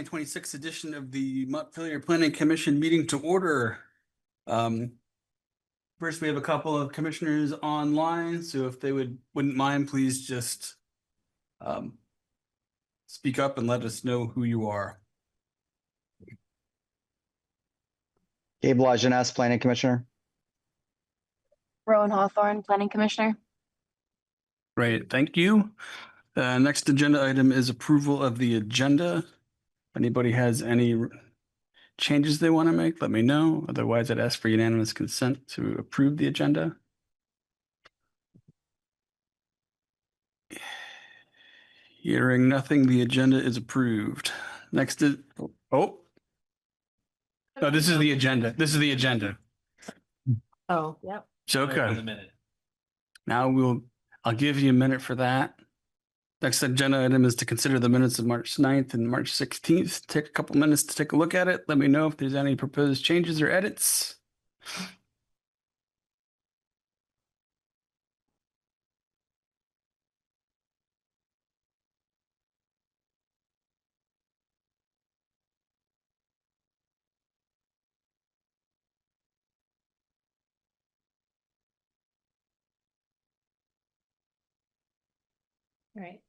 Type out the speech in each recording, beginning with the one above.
2026 edition of the Montpelier Planning Commission meeting to order. First, we have a couple of commissioners online, so if they wouldn't mind, please just speak up and let us know who you are. Gabe Lajeunesse, Planning Commissioner. Rowan Hawthorne, Planning Commissioner. Great, thank you. Next agenda item is approval of the agenda. If anybody has any changes they want to make, let me know. Otherwise, I'd ask for unanimous consent to approve the agenda. Hearing nothing, the agenda is approved. Next is, oh, this is the agenda. This is the agenda. Oh, yep. Joker. Now I'll give you a minute for that. Next agenda item is to consider the minutes of March 9th and March 16th. Take a couple minutes to take a look at it. Let me know if there's any proposed changes or edits. Right.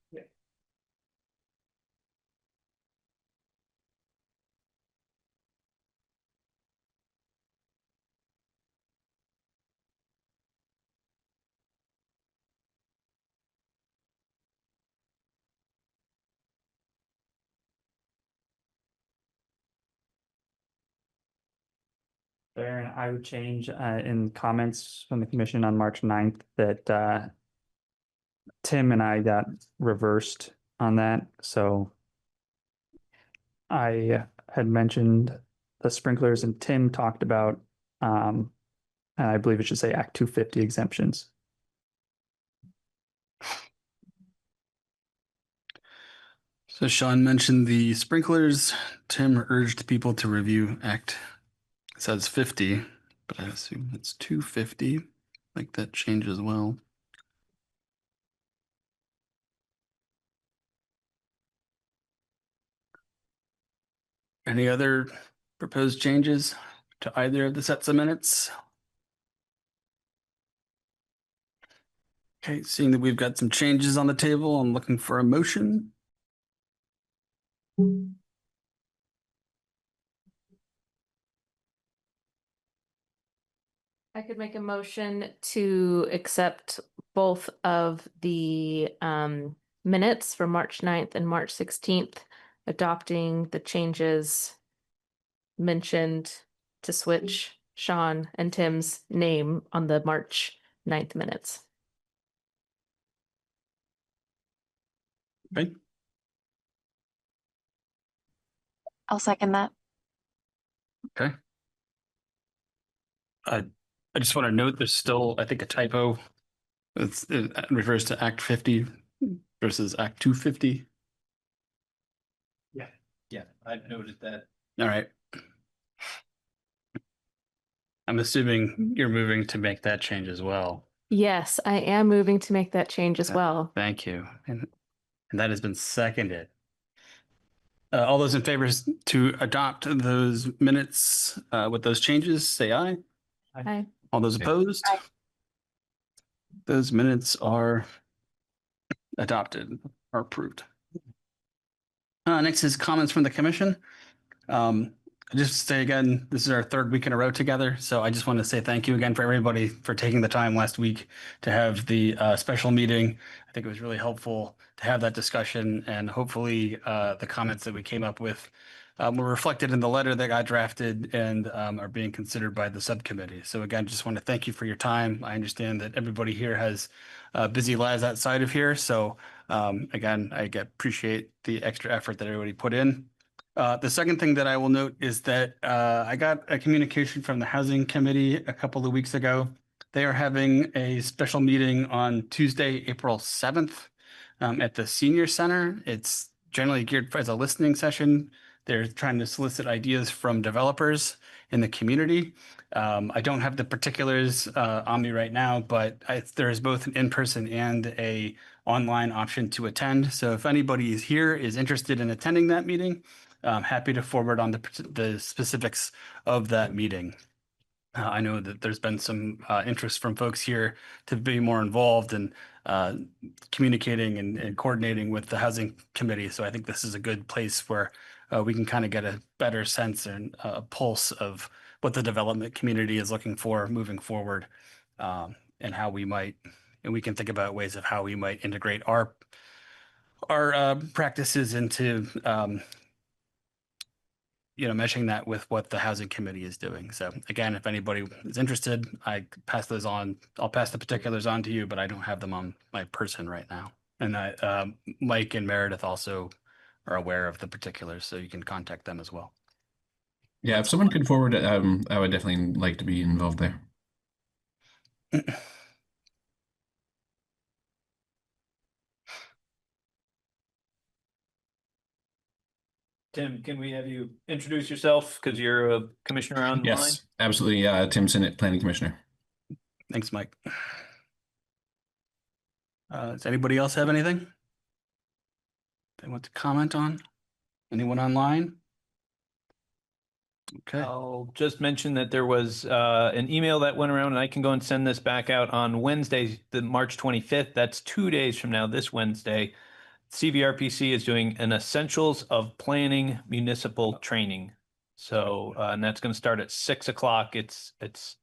There, I would change in comments from the commission on March 9th that Tim and I got reversed on that. So I had mentioned the sprinklers and Tim talked about, and I believe it should say Act 250 exemptions. So Sean mentioned the sprinklers. Tim urged people to review Act, it says 50, but I assume it's 250. Like that change as well. Any other proposed changes to either of the sets of minutes? Okay, seeing that we've got some changes on the table, I'm looking for a motion. I could make a motion to accept both of the minutes for March 9th and March 16th, adopting the changes mentioned to switch Sean and Tim's name on the March 9th minutes. Okay. I'll second that. Okay. I just want to note there's still, I think, a typo. It refers to Act 50 versus Act 250. Yeah, I've noted that. All right. I'm assuming you're moving to make that change as well. Yes, I am moving to make that change as well. Thank you. And that has been seconded. All those in favor to adopt those minutes with those changes, say aye. Aye. All those opposed? Aye. Those minutes are adopted or approved. Next is comments from the commission. Just to say again, this is our third week in a row together. So I just want to say thank you again for everybody for taking the time last week to have the special meeting. I think it was really helpful to have that discussion, and hopefully the comments that we came up with were reflected in the letter that got drafted and are being considered by the subcommittee. So again, just want to thank you for your time. I understand that everybody here has busy lives outside of here. So again, I appreciate the extra effort that everybody put in. The second thing that I will note is that I got a communication from the Housing Committee a couple of weeks ago. They are having a special meeting on Tuesday, April 7th at the Senior Center. It's generally geared as a listening session. They're trying to solicit ideas from developers in the community. I don't have the particulars on me right now, but there is both an in-person and a online option to attend. So if anybody is here, is interested in attending that meeting, I'm happy to forward on the specifics of that meeting. I know that there's been some interest from folks here to be more involved in communicating and coordinating with the housing committee. So I think this is a good place where we can kind of get a better sense and a pulse of what the development community is looking for moving forward, and how we might, and we can think about ways of how we might integrate our practices into meshing that with what the housing committee is doing. So again, if anybody is interested, I pass those on. I'll pass the particulars on to you, but I don't have them on my person right now. And Mike and Meredith also are aware of the particulars, so you can contact them as well. Yeah, if someone could forward it, I would definitely like to be involved there. Tim, can we have you introduce yourself because you're a commissioner online? Yes, absolutely. Tim Sinnott, Planning Commissioner. Thanks, Mike. Does anybody else have anything they want to comment on? Anyone online? Okay. I'll just mention that there was an email that went around, and I can go and send this back out on Wednesday, the March 25th. That's 2 days from now, this Wednesday. CVRPC is doing an Essentials of Planning Municipal Training. So, and that's going to start at 6 o'clock. It's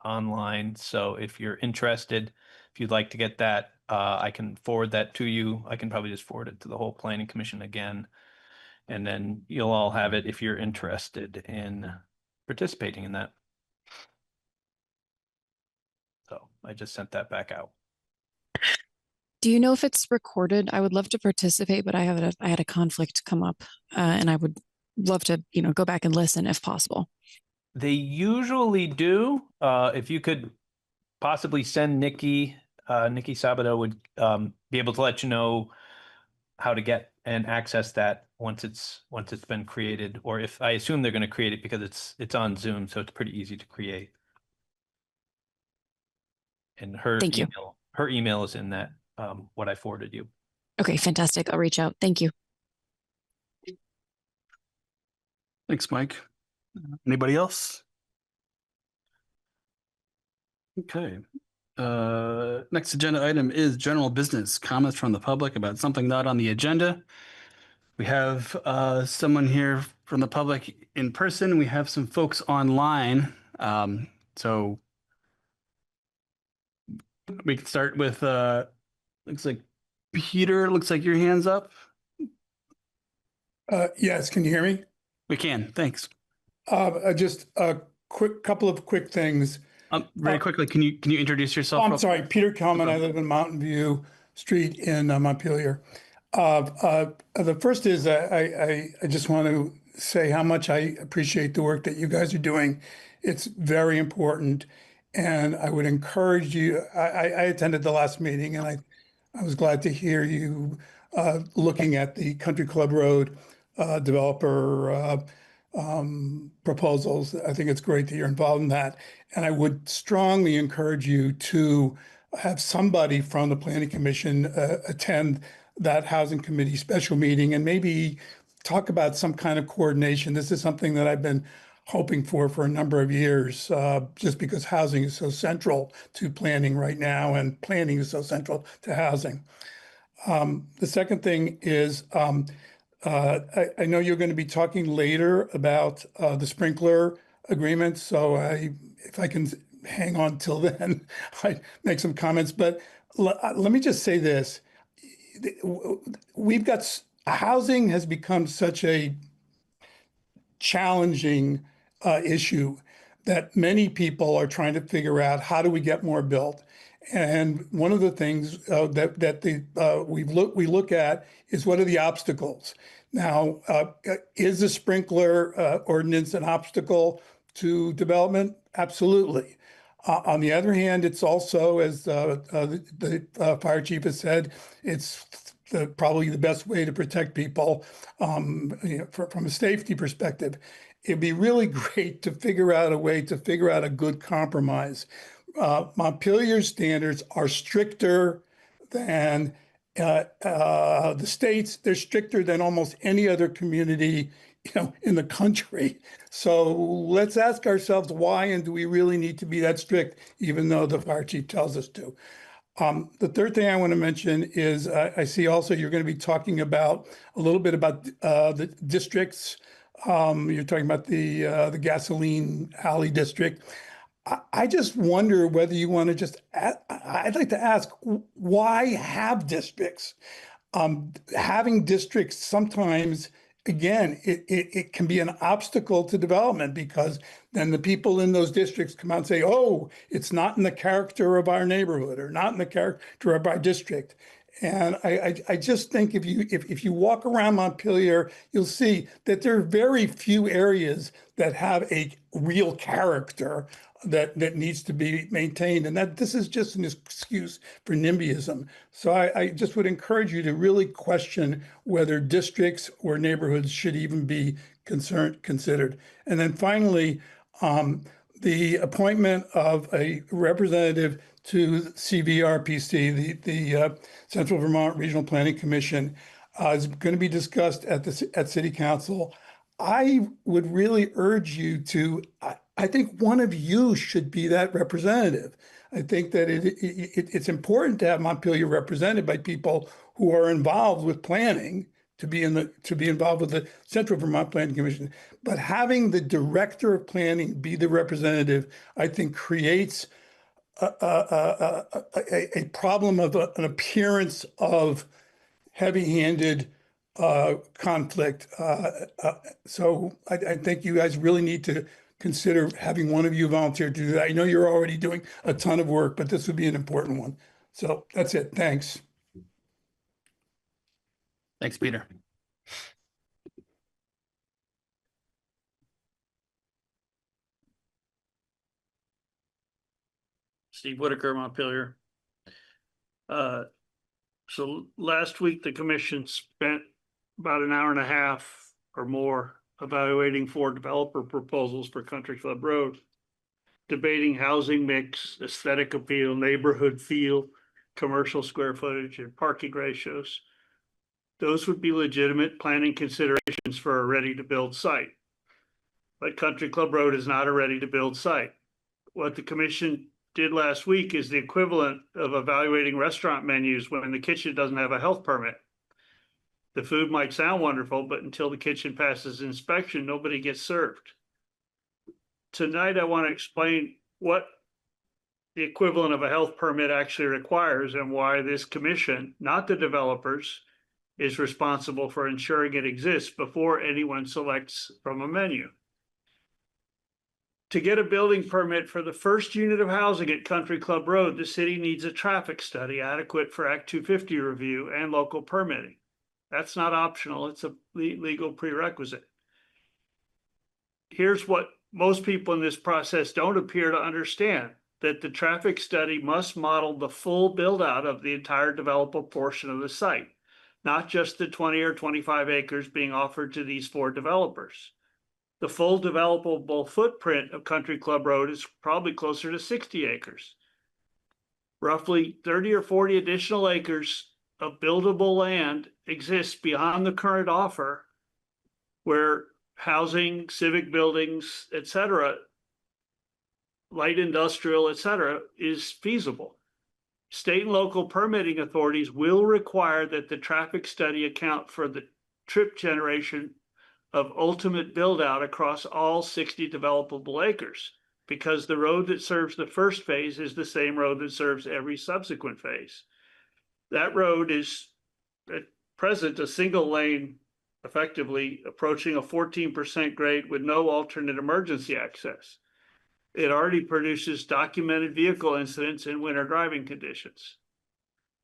online. So if you're interested, if you'd like to get that, I can forward that to you. I can probably just forward it to the whole Planning Commission again. And then you'll all have it if you're interested in participating in that. So I just sent that back out. Do you know if it's recorded? I would love to participate, but I had a conflict come up, and I would love to, go back and listen if possible. They usually do. If you could possibly send Nikki Sabato would be able to let you know how to get and access that once it's been created, or if I assume they're going to create it because it's on Zoom, so it's pretty easy to create. And her Thank you. email is in that what I forwarded you. Okay, fantastic. I'll reach out. Thank you. Thanks, Mike. Anybody else? Okay. Next agenda item is general business, comments from the public about something not on the agenda. We have someone here from the public in person. We have some folks online. So we can start with, looks like Peter, looks like your hand's up. Yes, can you hear me? We can, thanks. Just a couple of quick things. Very quickly, can you introduce yourself? I'm sorry, Peter Kelman. I live in Mountain View Street in Montpelier. The first is I just want to say how much I appreciate the work that you guys are doing. It's very important, and I would encourage you. I attended the last meeting, and I was glad to hear you looking at the Country Club Road developer proposals. I think it's great that you're involved in that. And I would strongly encourage you to have somebody from the Planning Commission attend that Housing Committee special meeting and maybe talk about some kind of coordination. This is something that I've been hoping for a number of years, just because housing is so central to planning right now, and planning is so central to housing. The second thing is, I know you're going to be talking later about the sprinkler agreement, so if I can hang on till then, I make some comments. But let me just say this: housing has become such a challenging issue that many people are trying to figure out, how do we get more built? And one of the things we look at is, what are the obstacles? Now, is the sprinkler ordinance an obstacle to development? Absolutely. On the other hand, it's also, as the fire chief has said, it's probably the best way to protect people from a safety perspective. It'd be really great to figure out a way to figure out a good compromise. Montpelier's standards are stricter than the state's. They're stricter than almost any other community in the country. So let's ask ourselves why, and do we really need to be that strict, even though the fire chief tells us to? The third thing I want to mention is I see also you're going to be talking about a little bit about the districts. You're talking about the gasoline alley district. I just wonder whether you want to just, I'd like to ask, why have districts? Having districts sometimes, again, it can be an obstacle to development, because then the people in those districts come out and say, oh, it's not in the character of our neighborhood or not in the character of our district. And I just think if you walk around Montpelier, you'll see that there are very few areas that have a real character that needs to be maintained, and that this is just an excuse for NIMBYism. So I just would encourage you to really question whether districts or neighborhoods should even be considered. And then finally, the appointment of a representative to CVRPC, the Central Vermont Regional Planning Commission, is going to be discussed at City Council. I would really urge you to, I think one of you should be that representative. I think that it's important to have Montpelier represented by people who are involved with planning, to be involved with the Central Vermont Planning Commission. But having the director of planning be the representative, I think, creates a problem of an appearance of heavy-handed conflict. So I think you guys really need to consider having one of you volunteer to do that. I know you're already doing a ton of work, but this would be an important one. So that's it. Thanks. Thanks, Peter. Steve Whitaker, Montpelier. So last week, the commission spent about an hour and a half or more evaluating 4 developer proposals for Country Club Road, debating housing mix, aesthetic appeal, neighborhood feel, commercial square footage, and parking ratios. Those would be legitimate planning considerations for a ready-to-build site. But Country Club Road is not a ready-to-build site. What the commission did last week is the equivalent of evaluating restaurant menus when the kitchen doesn't have a health permit. The food might sound wonderful, but until the kitchen passes inspection, nobody gets served. Tonight, I want to explain what the equivalent of a health permit actually requires and why this commission, not the developers, is responsible for ensuring it exists before anyone selects from a menu. To get a building permit for the first unit of housing at Country Club Road, the city needs a traffic study adequate for Act 250 review and local permitting. That's not optional, it's a legal prerequisite. Here's what most people in this process don't appear to understand, that the traffic study must model the full build out of the entire developable portion of the site, not just the 20 or 25 acres being offered to these 4 developers. The full developable footprint of Country Club Road is probably closer to 60 acres. Roughly 30 or 40 additional acres of buildable land exists beyond the current offer, where housing, civic buildings, etc., light industrial, etc., is feasible. State and local permitting authorities will require that the traffic study account for the trip generation of ultimate build out across all 60 developable acres, because the road that serves the first phase is the same road that serves every subsequent phase. That road is at present a single lane, effectively approaching a 14% grade with no alternate emergency access. It already produces documented vehicle incidents in winter driving conditions.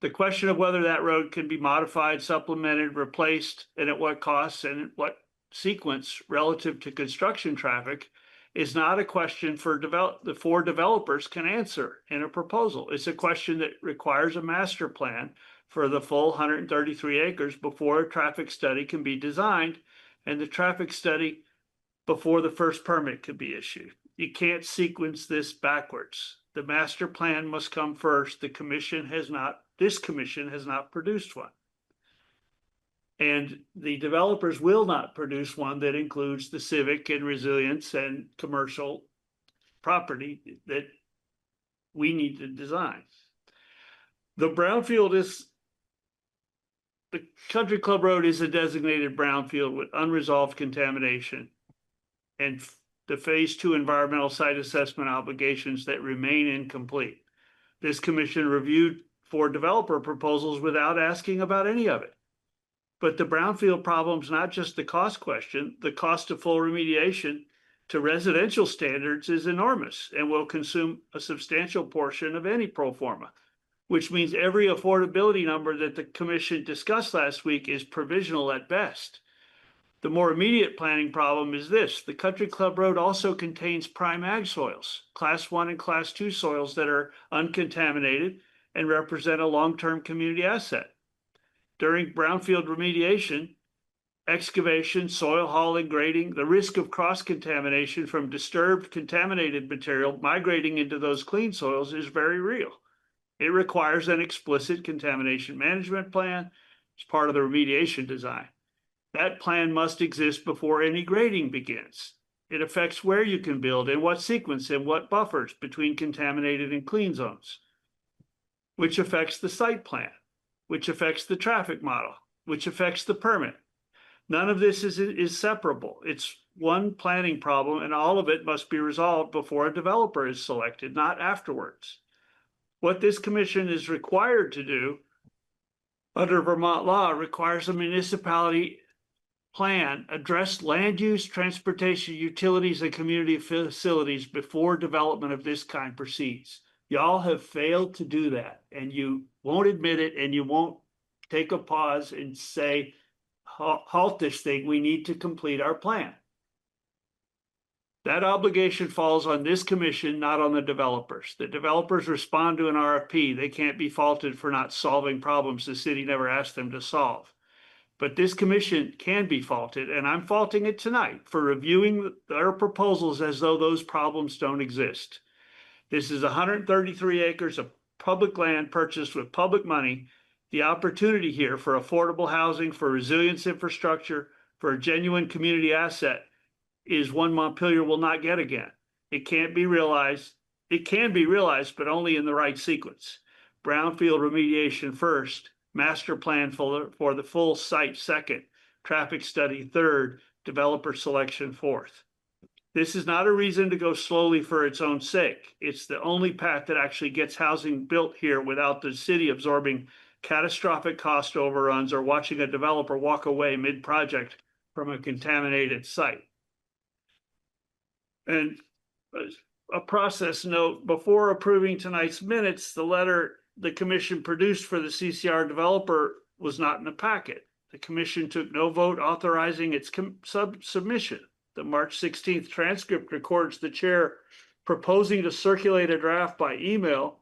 The question of whether that road can be modified, supplemented, replaced, and at what costs and at what sequence relative to construction traffic is not a question for the 4 developers can answer in a proposal. It's a question that requires a master plan for the full 133 acres before a traffic study can be designed, and the traffic study before the first permit can be issued. You can't sequence this backwards. The master plan must come first. This commission has not produced one. And the developers will not produce one that includes the civic and resilience and commercial property that we need to design. The brownfield is, the Country Club Road is a designated brownfield with unresolved contamination and the phase 2 environmental site assessment obligations that remain incomplete. This commission reviewed 4 developer proposals without asking about any of it. But the brownfield problem is not just the cost question. The cost of full remediation to residential standards is enormous and will consume a substantial portion of any pro forma, which means every affordability number that the commission discussed last week is provisional at best. The more immediate planning problem is this: the Country Club Road also contains prime ag soils, class 1 and class 2 soils that are uncontaminated and represent a long-term community asset. During brownfield remediation, excavation, soil hauling, grading, the risk of cross-contamination from disturbed, contaminated material migrating into those clean soils is very real. It requires an explicit contamination management plan as part of the remediation design. That plan must exist before any grading begins. It affects where you can build, in what sequence, and what buffers between contaminated and clean zones, which affects the site plan, which affects the traffic model, which affects the permit. None of this is separable. It's one planning problem, and all of it must be resolved before a developer is selected, not afterwards. What this commission is required to do under Vermont law requires a municipality plan address land use, transportation, utilities, and community facilities before development of this kind proceeds. Y'all have failed to do that, and you won't admit it, and you won't take a pause and say, halt this thing, we need to complete our plan. That obligation falls on this commission, not on the developers. The developers respond to an RFP. They can't be faulted for not solving problems the city never asked them to solve. But this commission can be faulted, and I'm faulting it tonight for reviewing their proposals as though those problems don't exist. This is 133 acres of public land purchased with public money. The opportunity here for affordable housing, for resilience infrastructure, for a genuine community asset is one Montpelier will not get again. It can't be realized. It can be realized, but only in the right sequence. Brownfield remediation first, master plan for the full site second, traffic study third, developer selection fourth. This is not a reason to go slowly for its own sake. It's the only path that actually gets housing built here without the city absorbing catastrophic cost overruns or watching a developer walk away mid-project from a contaminated site. And a process note, before approving tonight's minutes, the letter the commission produced for the CCR developer was not in the packet. The commission took no vote authorizing its submission. The March 16th transcript records the chair proposing to circulate a draft by email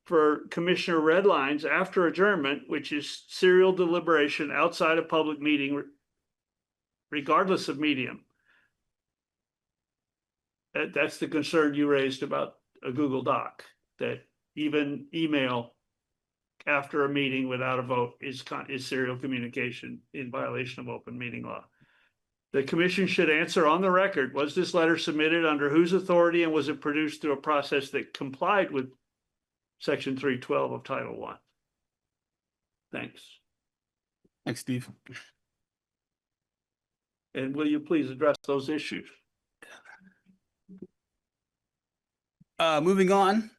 for Commissioner Redlines after adjournment, which is serial deliberation outside a public meeting, regardless of medium. That's the concern you raised about a Google Doc, that even email after a meeting without a vote is serial communication in violation of open meeting law. The commission should answer on the record, was this letter submitted under whose authority, and was it produced through a process that complied with Section 312 of Title I? Thanks. Thanks, Steve. And will you please address those issues? Moving on.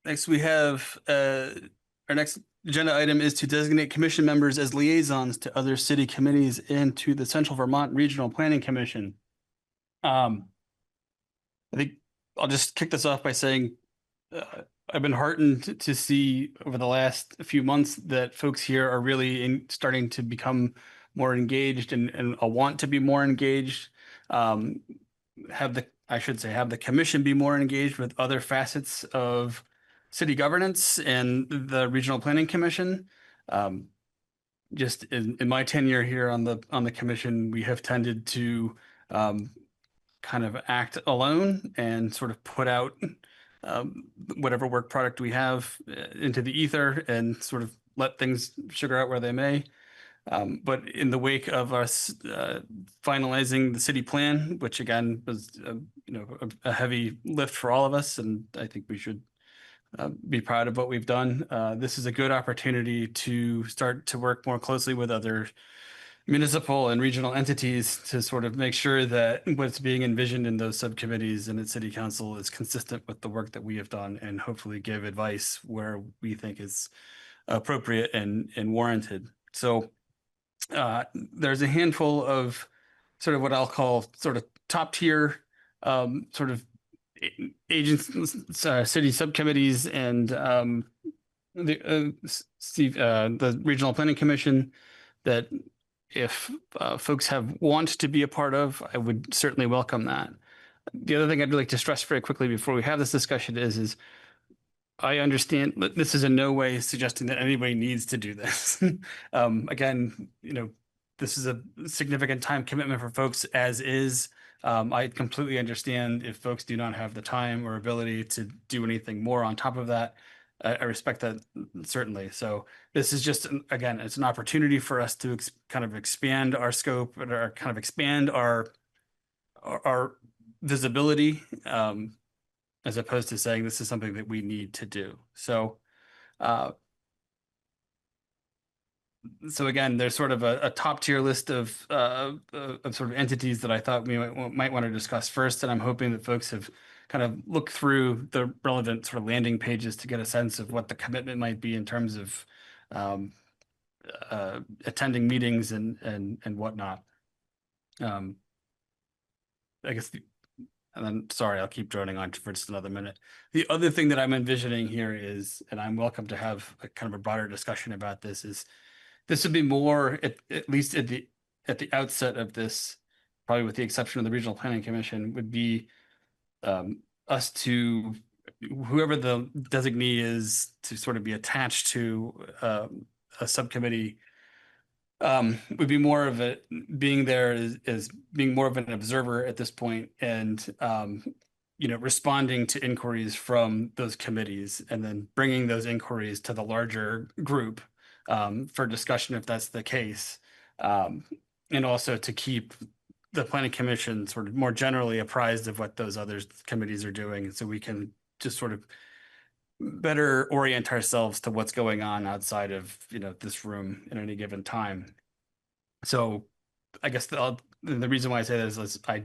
Next, we have our next agenda item is to designate commission members as liaisons to other city committees and to the Central Vermont Regional Planning Commission. I think I'll just kick this off by saying I've been heartened to see over the last few months that folks here are really starting to become more engaged and want to be more engaged. Have the commission be more engaged with other facets of city governance and the Regional Planning Commission. Just in my tenure here on the commission, we have tended to kind of act alone and sort of put out whatever work product we have into the ether and sort of let things sugar out where they may. But in the wake of us finalizing the city plan, which again was a heavy lift for all of us, and I think we should be proud of what we've done. This is a good opportunity to start to work more closely with other municipal and regional entities to sort of make sure that what's being envisioned in those subcommittees and at city council is consistent with the work that we have done, and hopefully give advice where we think is appropriate and warranted. So there's a handful of sort of what I'll call sort of top tier sort of agents, city subcommittees, and the Regional Planning Commission that if folks want to be a part of, I would certainly welcome that. The other thing I'd like to stress very quickly before we have this discussion is I understand that this is in no way suggesting that anybody needs to do this. Again, this is a significant time commitment for folks as is. I completely understand if folks do not have the time or ability to do anything more on top of that. I respect that certainly. So this is just, again, it's an opportunity for us to kind of expand our scope or kind of expand our visibility, as opposed to saying this is something that we need to do. So, so again, there's sort of a top tier list of sort of entities that I thought we might want to discuss first, and I'm hoping that folks have kind of looked through the relevant sort of landing pages to get a sense of what the commitment might be in terms of attending meetings and whatnot. I guess, and then sorry, I'll keep droning on for just another minute. The other thing that I'm envisioning here is, and I'm welcome to have a kind of a broader discussion about this, is this would be more at least at the outset of this, probably with the exception of the Regional Planning Commission, would be us to whoever the designee is to sort of be attached to a subcommittee, would be more of it being there as being more of an observer at this point, and responding to inquiries from those committees and then bringing those inquiries to the larger group for discussion if that's the case, and also to keep the Planning Commission sort of more generally apprised of what those other committees are doing, so we can just sort of better orient ourselves to what's going on outside of this room at any given time. So I guess the reason why I say this is I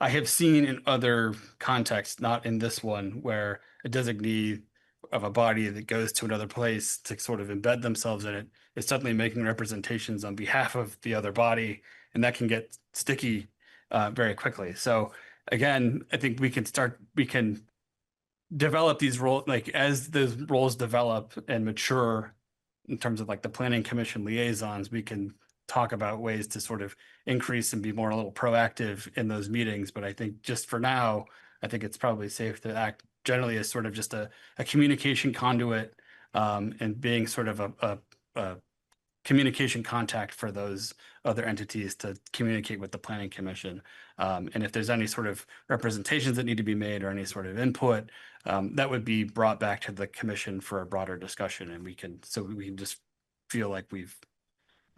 have seen in other contexts, not in this one, where a designee of a body that goes to another place to sort of embed themselves in it is suddenly making representations on behalf of the other body, and that can get sticky very quickly. So again, I think we can develop these roles, like as those roles develop and mature in terms of like the Planning Commission liaisons, we can talk about ways to sort of increase and be more a little proactive in those meetings. But I think just for now, I think it's probably safe to act generally as sort of just a communication conduit, and being sort of a communication contact for those other entities to communicate with the Planning Commission. And if there's any sort of representations that need to be made or any sort of input, that would be brought back to the commission for a broader discussion, and we can just feel like we've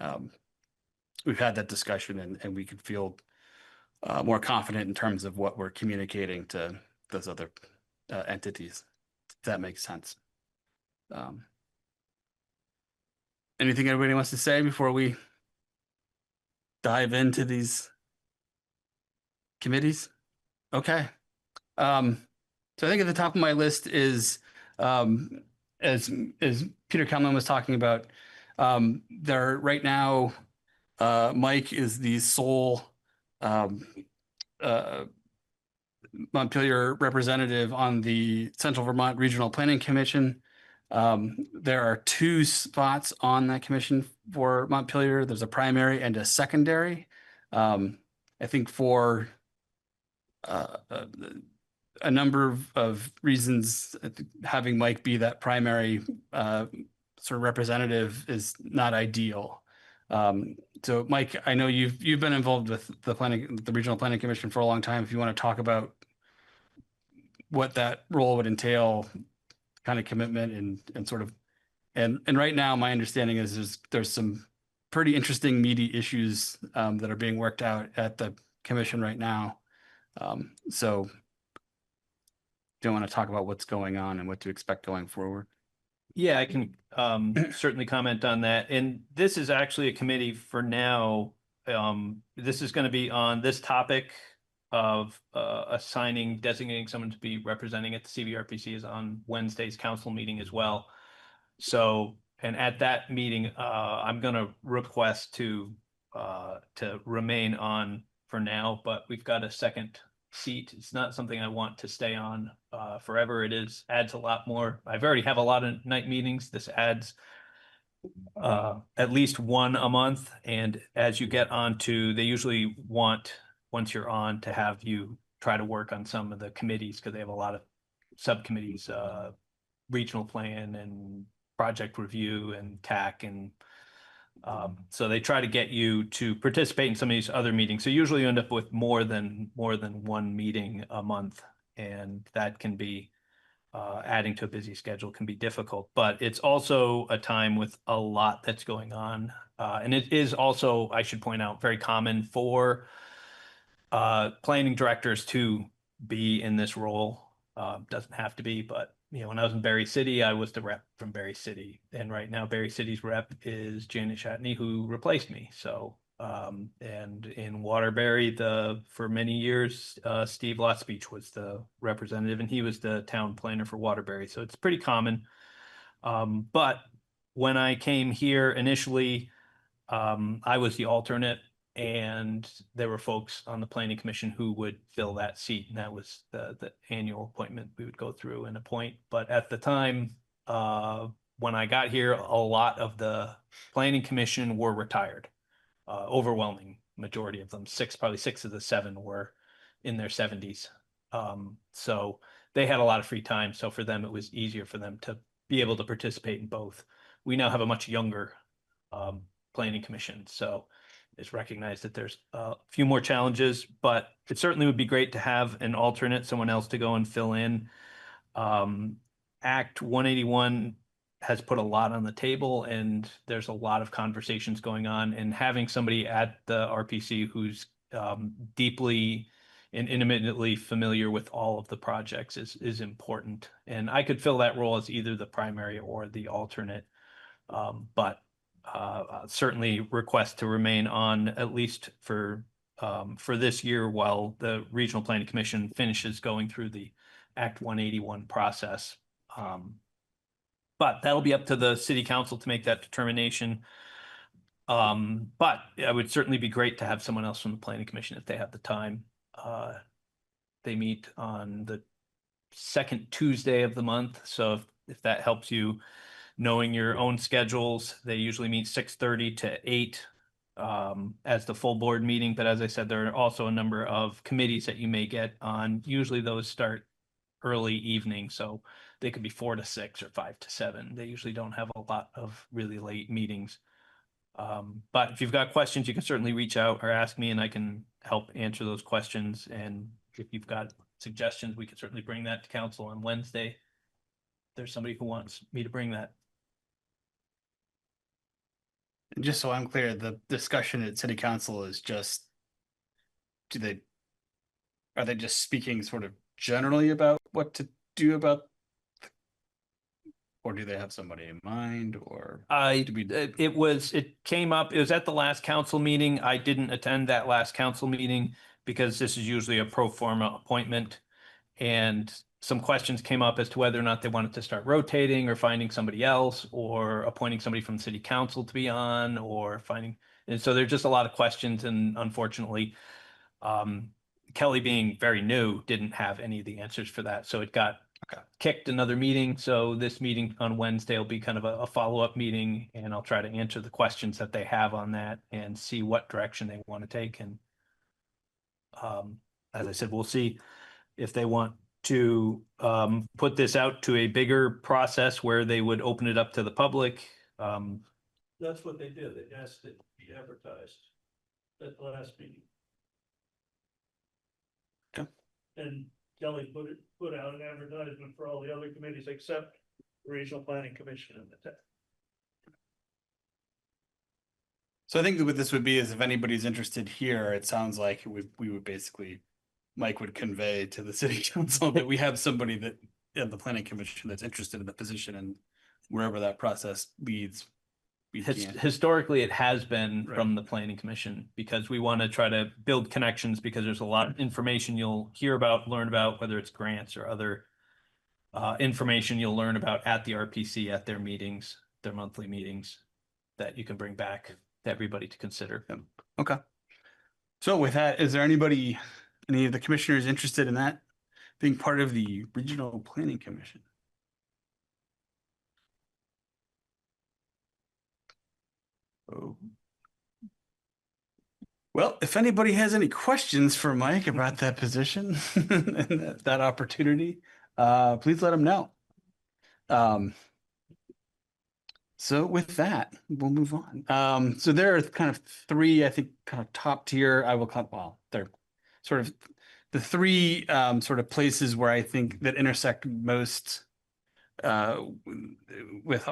had that discussion, and we could feel more confident in terms of what we're communicating to those other entities, if that makes sense. Anything anybody wants to say before we dive into these committees? Okay. So I think at the top of my list is, as Peter Kelman was talking about, there right now, Mike is the sole Montpelier representative on the Central Vermont Regional Planning Commission. There are 2 spots on that commission for Montpelier. There's a primary and a secondary. I think for a number of reasons, having Mike be that primary sort of representative is not ideal. So Mike, I know you've been involved with the Regional Planning Commission for a long time. If you want to talk about what that role would entail, kind of commitment and sort of, and right now my understanding is there's some pretty interesting, meaty issues that are being worked out at the commission right now. So do you want to talk about what's going on and what to expect going forward? Yeah, I can certainly comment on that. And this is actually a committee for now. This is going to be on this topic of designating someone to be representing at the CVRPC is on Wednesday's council meeting as well. So, and at that meeting, I'm going to request to remain on for now, but we've got a second seat. It's not something I want to stay on forever. Adds a lot more. I've already have a lot of night meetings. This adds at least one a month. And as you get onto, they usually want, once you're on, to have you try to work on some of the committees because they have a lot of subcommittees, regional plan and project review and TAC and so they try to get you to participate in some of these other meetings. So usually you end up with more than one meeting a month, and that can be adding to a busy schedule can be difficult. But it's also a time with a lot that's going on, and it is also, I should point out, very common for planning directors to be in this role. Doesn't have to be, but when I was in Berry City, I was the rep from Berry City, and right now Berry City's rep is Janet Shatney, who replaced me. So, and in Waterbury, for many years, Steve Lotspeech was the representative, and he was the town planner for Waterbury. So it's pretty common. But when I came here initially, I was the alternate, and there were folks on the planning commission who would fill that seat, and that was the annual appointment we would go through and appoint. But at the time, when I got here, a lot of the planning commission were retired. Overwhelming majority of them, probably six of the seven were in their 70s. So they had a lot of free time. So for them, it was easier for them to be able to participate in both. We now have a much younger planning commission. So it's recognized that there's a few more challenges, but it certainly would be great to have an alternate, someone else to go and fill in. Act 181 has put a lot on the table, and there's a lot of conversations going on, and having somebody at the RPC who's deeply and intimately familiar with all of the projects is important. And I could fill that role as either the primary or the alternate, but certainly request to remain on at least for this year while the Regional Planning Commission finishes going through the Act 181 process. But that'll be up to the city council to make that determination. But it would certainly be great to have someone else from the planning commission if they have the time. They meet on the second Tuesday of the month. So if that helps you, knowing your own schedules, they usually meet 6:30 to 8 as the full board meeting. But as I said, there are also a number of committees that you may get on. Usually those start early evening, so they could be 4 to 6 or 5 to 7. They usually don't have a lot of really late meetings. But if you've got questions, you can certainly reach out or ask me, and I can help answer those questions. And if you've got suggestions, we can certainly bring that to council on Wednesday. There's somebody who wants me to bring that. And just so I'm clear, the discussion at city council is just, are they just speaking sort of generally about what to do about, or do they have somebody in mind, or? It came up, it was at the last council meeting. I didn't attend that last council meeting because this is usually a pro forma appointment. And some questions came up as to whether or not they wanted to start rotating or finding somebody else or appointing somebody from city council to be on or finding. And so there's just a lot of questions. And unfortunately, Kelly being very new didn't have any of the answers for that. So it got kicked another meeting. So this meeting on Wednesday will be kind of a follow-up meeting, and I'll try to answer the questions that they have on that and see what direction they want to take. And as I said, we'll see if they want to put this out to a bigger process where they would open it up to the public. That's what they did. They asked it to be advertised at the last meeting. Okay. And Kelly put out an advertisement for all the other committees except the Regional Planning Commission and the So I think what this would be is if anybody's interested here, it sounds like we would basically, Mike would convey to the city council that we have somebody that, in the planning commission that's interested in the position, and wherever that process leads, we can. Historically, it has been Right. from the planning commission because we want to try to build connections because there's a lot of information you'll hear about, learn about, whether it's grants or other information you'll learn about at the RPC at their meetings, their monthly meetings that you can bring back to everybody to consider. Okay. So with that, is there any of the commissioners interested in that being part of the regional planning commission? Oh. Well, if anybody has any questions for Mike about that position and that opportunity, please let him know. So with that, we'll move on. So there are kind of three, I think, kind of top tier. Well, they're sort of the three sort of places where I think that intersect most with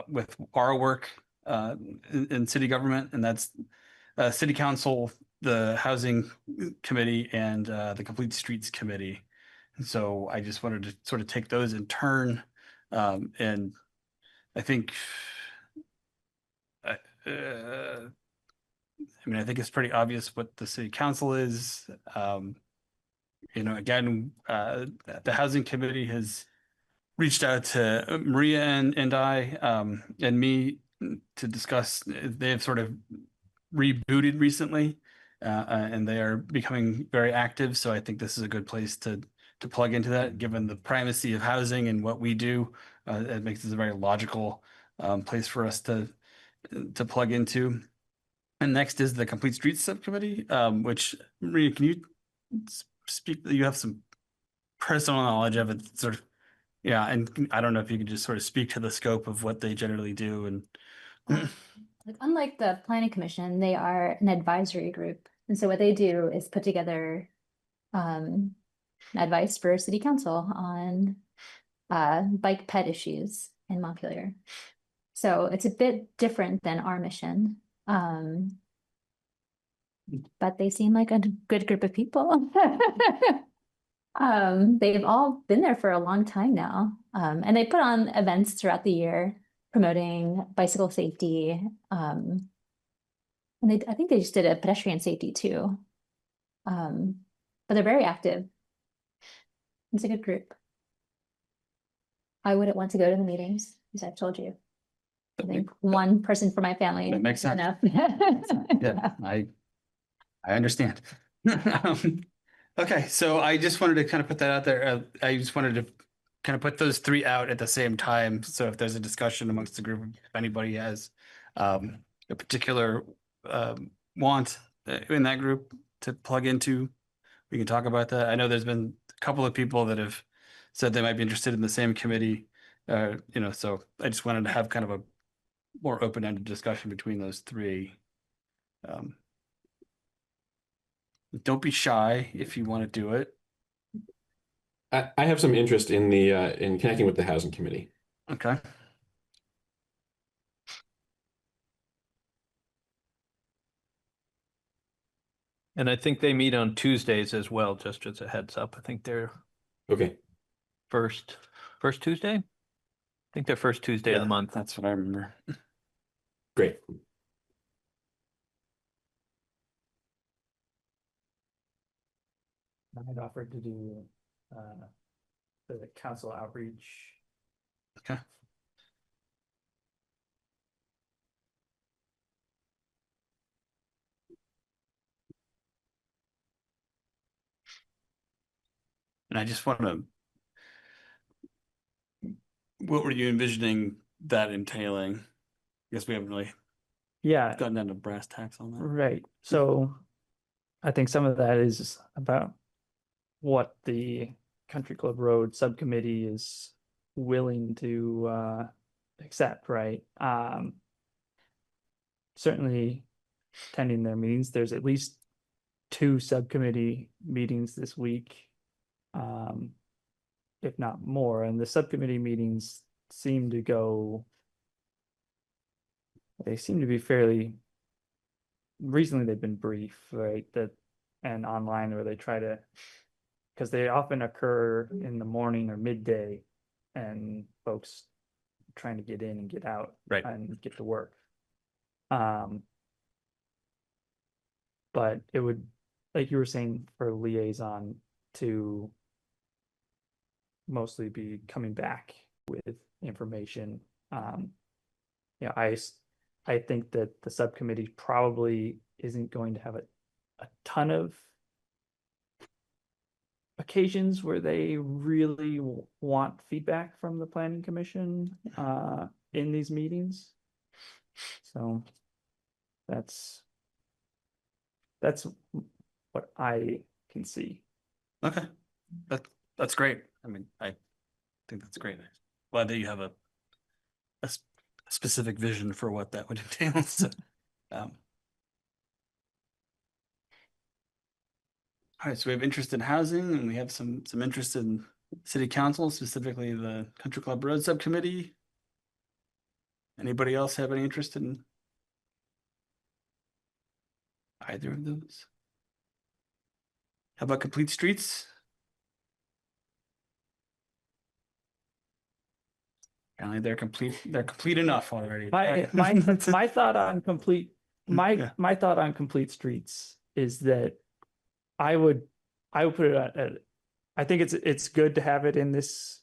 our work in city government, and that's city council, the housing committee, and the complete streets committee. And so I just wanted to sort of take those in turn, and I think. I mean, I think it's pretty obvious what the city council is. Again, the housing committee has reached out to Maria and I and me to discuss. They have sort of rebooted recently, and they are becoming very active. So I think this is a good place to plug into that, given the primacy of housing and what we do. It makes this a very logical place for us to plug into. And next is the Complete Streets Subcommittee, which, Maria, can you speak? You have some personal knowledge of it, sort of. Yeah, and I don't know if you could just sort of speak to the scope of what they generally do. And Like, unlike the planning commission, they are an advisory group. And so what they do is put together advice for city council on bike ped issues in Montpelier. So it's a bit different than our mission. But they seem like a good group of people. They've all been there for a long time now. And they put on events throughout the year promoting bicycle safety. And I think they just did a pedestrian safety too. But they're very active. It's a good group. I wouldn't want to go to the meetings, as I've told you. I think one person for my family. That makes is sense. enough. yeah, I understand. Okay, so I just wanted to kind of put that out there. I just wanted to kind of put those three out at the same time. So if there's a discussion amongst the group, if anybody has a particular want in that group to plug into, we can talk about that. I know there's been a couple of people that have said they might be interested in the same committee. So I just wanted to have kind of a more open-ended discussion between those three. Don't be shy if you want to do it. I have some interest in the in connecting with the housing committee. Okay. And I think they meet on Tuesdays as well, just as a heads up. I think they're Okay. first Tuesday. I think they're first Tuesday of the month. That's what I remember. Great. I had offered to do the council outreach. Okay. And I just want to, what were you envisioning that entailing? I guess we haven't really Yeah, gotten down to brass tacks on that. right. So I think some of that is about what the Country Club Road subcommittee is willing to accept, right? Certainly attending their meetings. There's at least 2 subcommittee meetings this week, if not more. And the subcommittee meetings seem to be fairly recently they've been brief, right? And online where they try to, because they often occur in the morning or midday, and folks trying to get in and get out, Right. and get to work. But it would, like you were saying, for liaison to mostly be coming back with information. Yeah, I think that the subcommittee probably isn't going to have a ton of occasions where they really want feedback from the planning commission in these meetings. So that's what I can see. Okay, that's great. I mean, I think that's great. Glad that you have a specific vision for what that would entail. So, all right, so we have interest in housing, and we have some interest in city council, specifically the Country Club Road Subcommittee. Anybody else have any interest in either of those? How about Complete Streets? Apparently they're complete enough already. My thought on complete Yeah. my thought on Complete Streets is that I would put it at, I think it's good to have it in this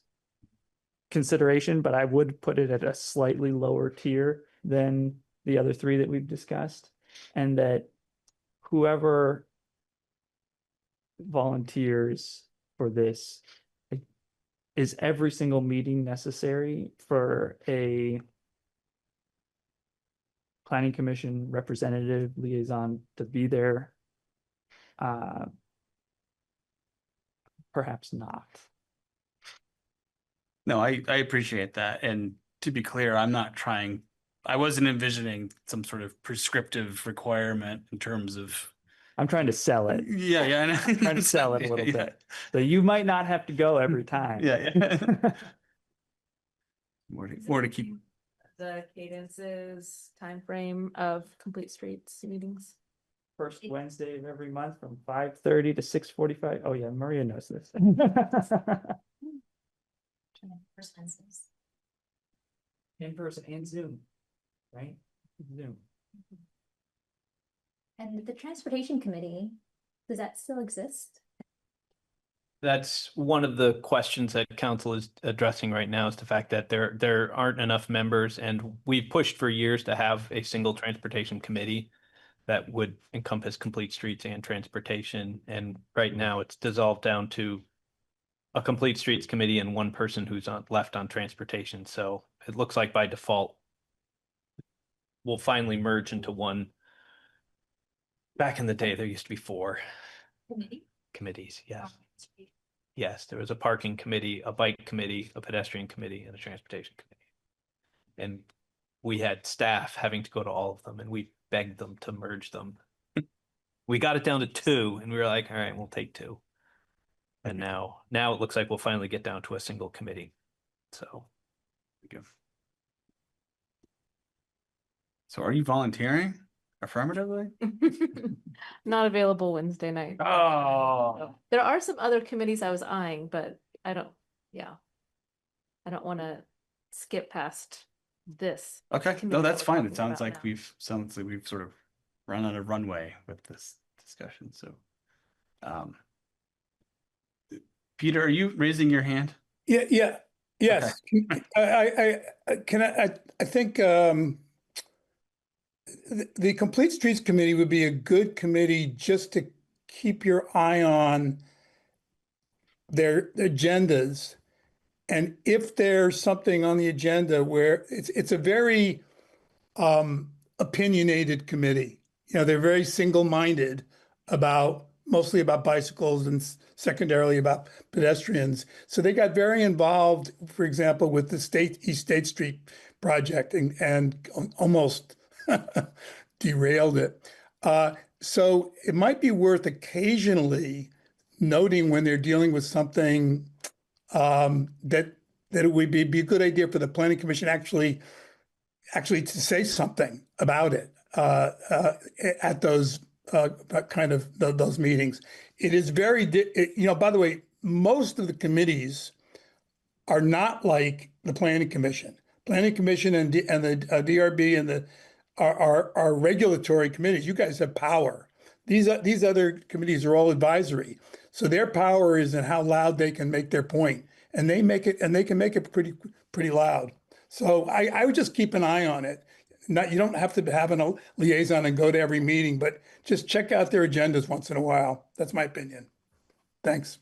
consideration, but I would put it at a slightly lower tier than the other three that we've discussed, and that whoever volunteers for this, is every single meeting necessary for a planning commission representative liaison to be there? Perhaps not. No, I appreciate that. And to be clear, I wasn't envisioning some sort of prescriptive requirement in terms of. I'm trying to sell it. Yeah, I know. I'm trying to sell it a little Yeah. bit. So you might not have to go every time. Yeah. More to keep. The cadences, timeframe of Complete Streets meetings. First Wednesday of every month from 5:30 to 6:45. Oh yeah, Maria knows this. First Wednesdays. In person and Zoom, right? Zoom. And the transportation committee, does that still exist? That's one of the questions that council is addressing right now, is the fact that there aren't enough members, and we've pushed for years to have a single transportation committee that would encompass Complete Streets and transportation. And right now it's dissolved down to a Complete Streets committee and one person who's left on transportation. So it looks like by default we'll finally merge into one. Back in the day, there used to be 4 committees. Yes. Yes, there was a parking committee, a bike committee, a pedestrian committee, and a transportation committee. And we had staff having to go to all of them, and we begged them to merge them. We got it down to 2, and we were like, all right, we'll take 2. And now it looks like we'll finally get down to a single committee. So. So are you volunteering affirmatively? Not available Wednesday night. Oh. There are some other committees I was eyeing, but I don't want to skip past this. Okay, committee no, that that's we're fine. It talking sounds about like now. we've sort of run out of runway with this discussion. So, Peter, are you raising your hand? Yeah, yes. I think the Complete Streets Committee would be a good committee just to keep your eye on their agendas. And if there's something on the agenda where it's a very opinionated committee, they're very single-minded mostly about bicycles and secondarily about pedestrians. So they got very involved, for example, with the East State Street project and almost derailed it. So it might be worth occasionally noting when they're dealing with something that it would be a good idea for the Planning Commission actually to say something about it. at those those meetings. It is very, by the way, most of the committees are not like the Planning Commission. Planning Commission and the DRB and the are regulatory committees. You guys have power. These other committees are all advisory. So their power is in how loud they can make their point, and they can make it pretty loud. So I would just keep an eye on it. You don't have to have a liaison and go to every meeting, but just check out their agendas once in a while. That's my opinion. Thanks.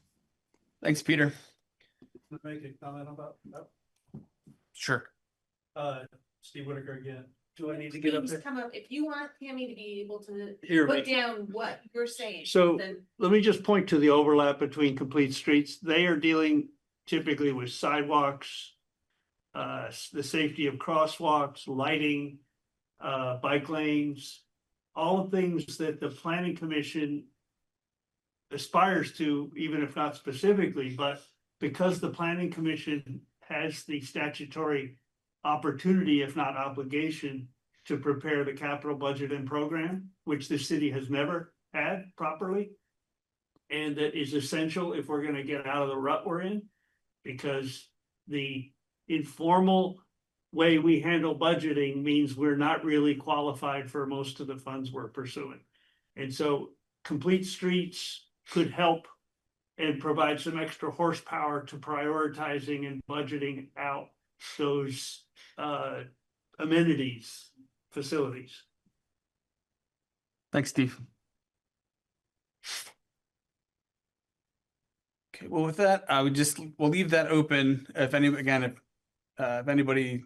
Thanks, Peter. Make a comment about that. Sure. Steve Whitaker again. Do I need to get up Please there? come up, if you want Tammy to be able to Hear put me. down what you're saying. So then let me just point to the overlap between complete streets. They are dealing typically with sidewalks, the safety of crosswalks, lighting, bike lanes, all things that the planning commission aspires to, even if not specifically, but because the planning commission has the statutory opportunity, if not obligation, to prepare the capital budget and program, which the city has never had properly. And that is essential if we're gonna get out of the rut we're in, because the informal way we handle budgeting means we're not really qualified for most of the funds we're pursuing. And so complete streets could help and provide some extra horsepower to prioritizing and budgeting out those amenities, facilities. Thanks, Steve. Okay, well, with that, we'll leave that open. If anybody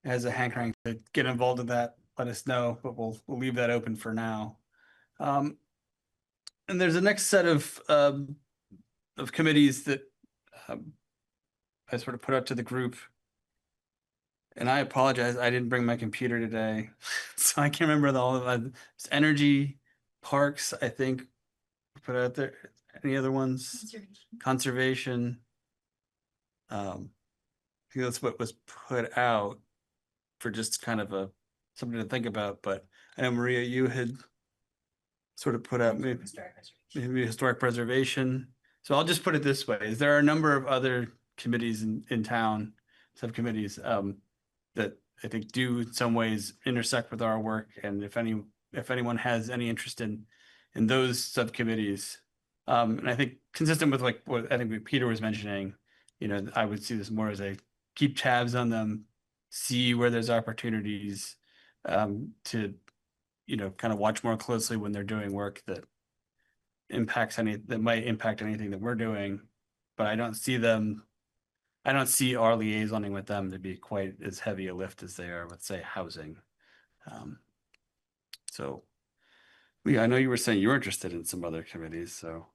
has a hankering to get involved in that, let us know, but we'll leave that open for now. And there's a next set of committees that I sort of put out to the group. And I apologize, I didn't bring my computer today, so I can't remember all of it. It's energy, parks, I think, put out there. Any other ones? Conservation. I think that's what was put out for just kind of something to think about. But I know, Maria, you had sort of put out maybe historic preservation. So I'll just put it this way: is there are a number of other committees in town, subcommittees, that I think do in some ways intersect with our work. And if anyone has any interest in those subcommittees, and I think consistent with like what I think Peter was mentioning, I would see this more as a keep tabs on them, see where there's opportunities, to kind of watch more closely when they're doing work that might impact anything that we're doing. But I don't see our liaisoning with them to be quite as heavy a lift as they are with, say, housing. So Leah, I know you were saying you were interested in some other committees, so.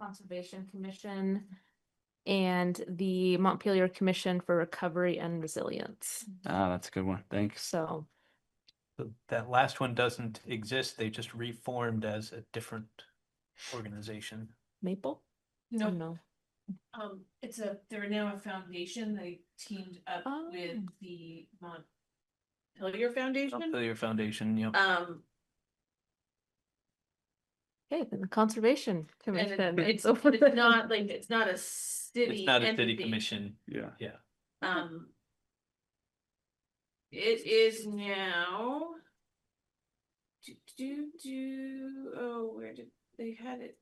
Conservation Commission and the Montpelier Commission for Recovery and Resilience. That's a good one. Thanks. So That last one doesn't exist. They just reformed as a different organization. Maple? No. No. They're now a foundation. They teamed up with the Montpelier Foundation. Montpelier Foundation, yeah. Okay, then the Conservation Commission. And it's not like, it's not a city. It's not a city entity. commission. Yeah. Yeah. It is now. Oh, where did they had it?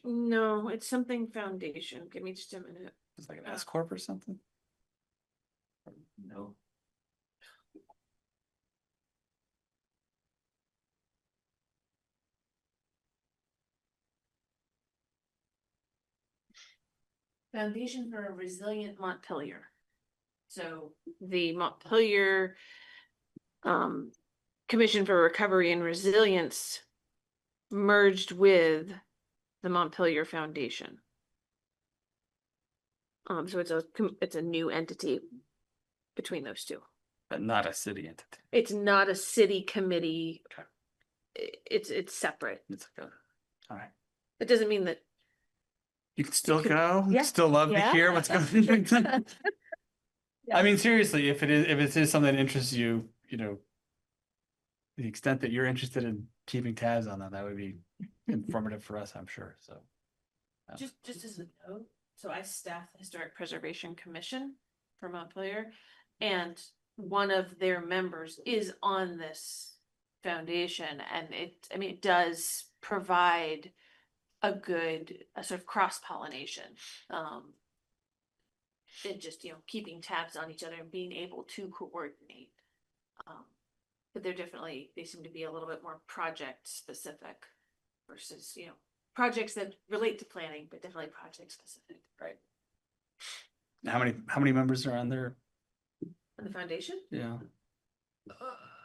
No, it's something foundation. Give me just a minute. It's like an S Corp or something. No. Foundation for a Resilient Montpelier. So the Montpelier Commission for Recovery and Resilience merged with the Montpelier Foundation. So it's a new entity between those two. But not a city entity. It's not a city committee. Okay. It's separate. It's like all right. It doesn't mean that. You can still go. Yeah. Still love to hear what's going on. I mean, seriously, if it is something that interests you, you know, the extent that you're interested in keeping tabs on that, that would be informative for us, I'm sure. So, Just as a note, so I staff the Historic Preservation Commission for Montpelier, and one of their members is on this foundation, and it does provide a sort of cross-pollination. And just, keeping tabs on each other and being able to coordinate. But they seem to be a little bit more project specific versus, projects that relate to planning, but definitely project specific. right. How many members are on there? And the foundation? Yeah. Uh,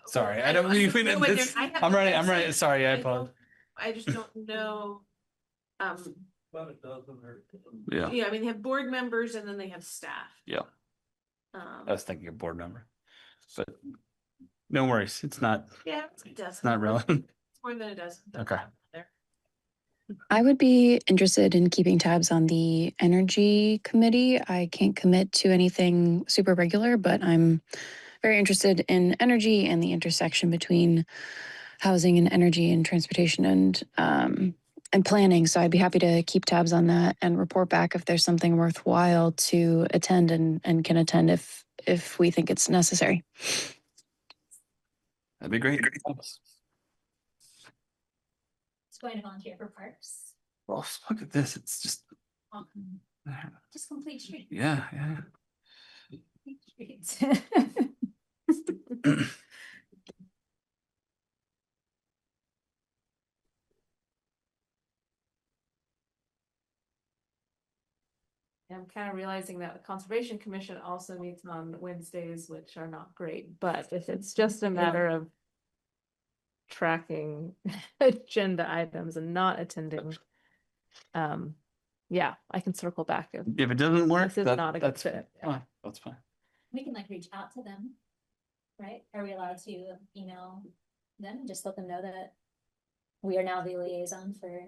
Sorry, well, I don't know even. what This, I have I'm the running. I'm website. running. Sorry, I don't- apologize. I just don't know. Yeah. Yeah, I mean, they have board members and then they have staff. Yeah. Um, I was thinking of board member, but no worries. It's not. yeah, it does. It's not relevant. It's more than it does. Okay. There. I would be interested in keeping tabs on the energy committee. I can't commit to anything super regular, but I'm very interested in energy and the intersection between housing and energy and transportation and planning. So I'd be happy to keep tabs on that and report back if there's something worthwhile to attend and can attend if we think it's necessary. That'd be great. It's going to volunteer for parks. Well, look at this. It's just. Just complete street. Yeah. Yeah. Complete streets. I'm kind of realizing that the Conservation Commission also meets on Wednesdays, which are not great, but if it's just a matter of tracking agenda items and not attending, yeah, I can circle back If it doesn't work, this is not a good that's fit. fine. That's fine. We can reach out to them, right? Are we allowed to email them and just let them know that we are now the liaison for?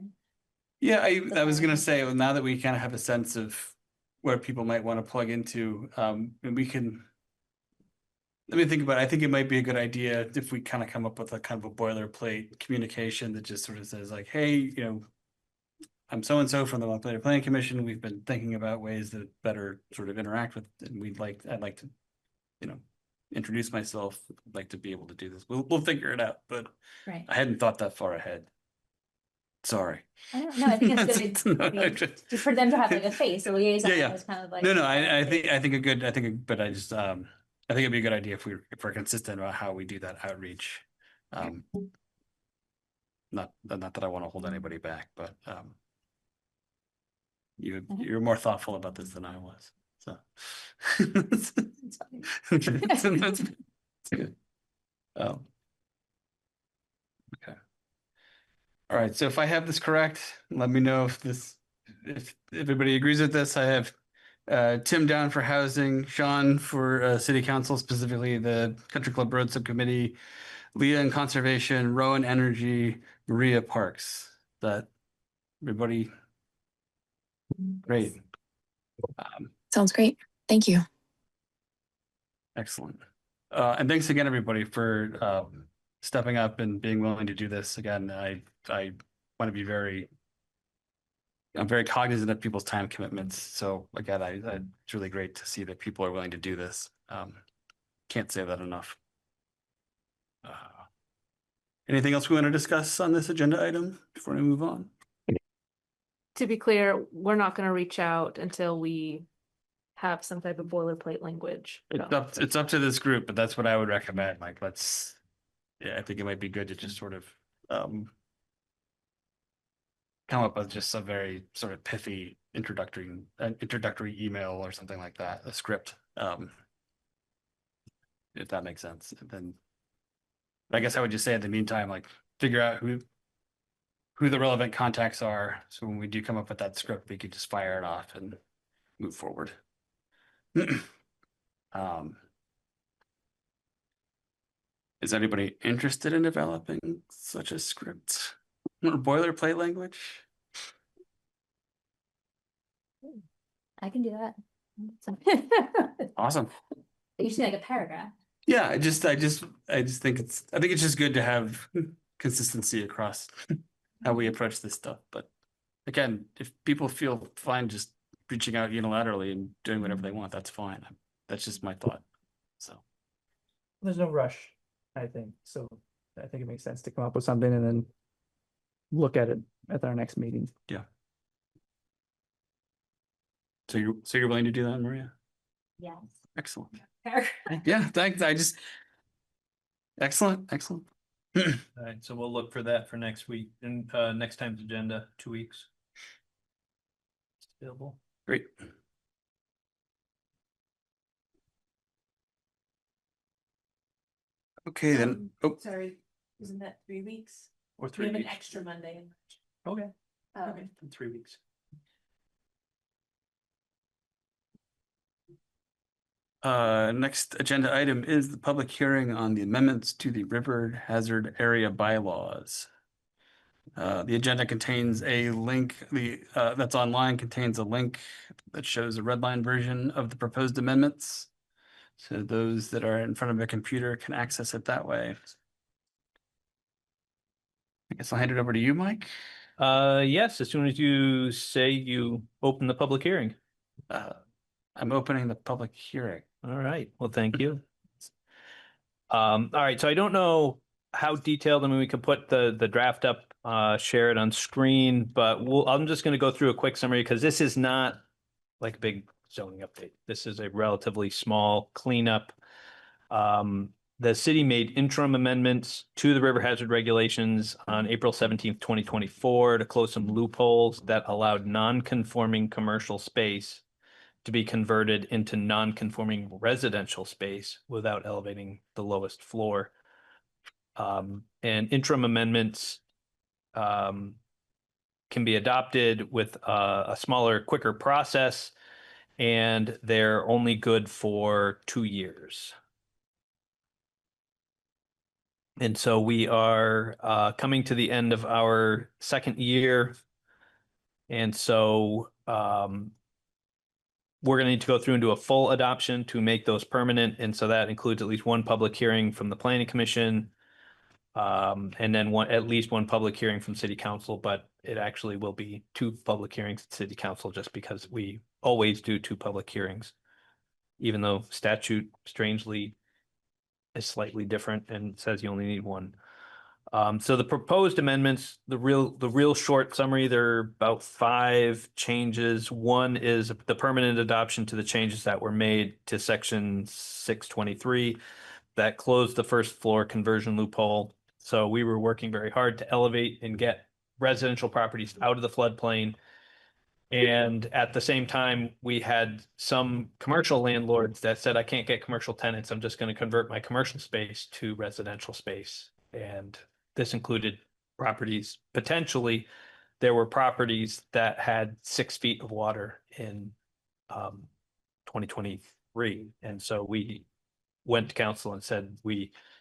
Yeah, I was gonna say, well, now that we kind of have a sense of where people might want to plug into, and we can. Let me think about it. I think it might be a good idea if we kind of come up with a kind of a boilerplate communication that just sort of says like, hey, I'm so-and-so from the Montpelier Planning Commission. We've been thinking about ways that better sort of interact with, and I'd like to, introduce myself. I'd like to be able to do this. We'll figure it out, but Right. I hadn't thought that far ahead. Sorry. I don't know. I think it's good. Just for them to have like a face, a liaison Yeah. is kind of like. No, I think but I just I think it'd be a good idea if we're consistent about how we do that outreach. Not that I want to hold anybody back, but you're more thoughtful about this than I was. So that's good. Okay. All right. So if I have this correct, let me know if everybody agrees with this. I have Tim down for housing, Sean for city council, specifically the Country Club Road Subcommittee, Leah in conservation, Rowan energy, Maria parks. That everybody great. Sounds great. Thank you. Excellent. And thanks again, everybody, for stepping up and being willing to do this. Again, I want to be I'm very cognizant of people's time commitments. So again, it's really great to see that people are willing to do this. Can't say that enough. Anything else we want to discuss on this agenda item before we move on? To be clear, we're not going to reach out until we have some type of boilerplate language. It's up to this group, but that's what I would recommend. Like, I think it might be good to just sort of come up with just a very sort of pithy introductory email or something like that, a script, if that makes sense. And then I guess I would just say in the meantime, like, figure out who the relevant contacts are. So when we do come up with that script, we could just fire it off and move forward. Is anybody interested in developing such a script or boilerplate language? I can do that. Awesome. You just need like a paragraph. Yeah, I just think I think it's just good to have consistency across how we approach this stuff. But again, if people feel fine just reaching out unilaterally and doing whatever they want, that's fine. That's just my thought. So There's no rush, I think. So I think it makes sense to come up with something and then look at it at our next meeting. you're willing to do that, Maria? Yes. Excellent. Paragraph. Yeah, thanks. Excellent. All right, so we'll look for that for next week and next time's agenda, 2 weeks. It's available. Great. Okay, then. Oh, Sorry, isn't that 3 weeks? Or We 3 have an weeks. extra Monday in March. Okay, Okay. in 3 weeks. Next agenda item is the public hearing on the amendments to the river hazard area bylaws. The agenda contains a link, that's online, contains a link that shows a red line version of the proposed amendments. So those that are in front of a computer can access it that way. I guess I'll hand it over to you, Mike. Yes, as soon as you say you open the public hearing. I'm opening the public hearing. All right, well, thank you. All right, so I don't know how detailed, I mean, we can put the draft up, share it on screen, but I'm just gonna go through a quick summary because this is not like a big zoning update. This is a relatively small cleanup. The city made interim amendments to the river hazard regulations on April 17th, 2024 to close some loopholes that allowed non-conforming commercial space to be converted into non-conforming residential space without elevating the lowest floor. And interim amendments can be adopted with a smaller, quicker process, and they're only good for 2 years. And so we are coming to the end of our second year. And so we're going to need to go through and do a full adoption to make those permanent. And so that includes at least one public hearing from the Planning Commission, and then at least one public hearing from City Council, but it actually will be 2 public hearings at City Council just because we always do 2 public hearings, even though statute strangely is slightly different and says you only need 1. So the proposed amendments, the real short summary, there are about 5 changes. One is the permanent adoption to the changes that were made to section 623 that closed the first floor conversion loophole. So we were working very hard to elevate and get residential properties out of the floodplain. And at the same time, we had some commercial landlords that said, I can't get commercial tenants. I'm just going to convert my commercial space to residential space. And this included properties, potentially, there were properties that had 6 feet of water in 2023. And so we went to council and said,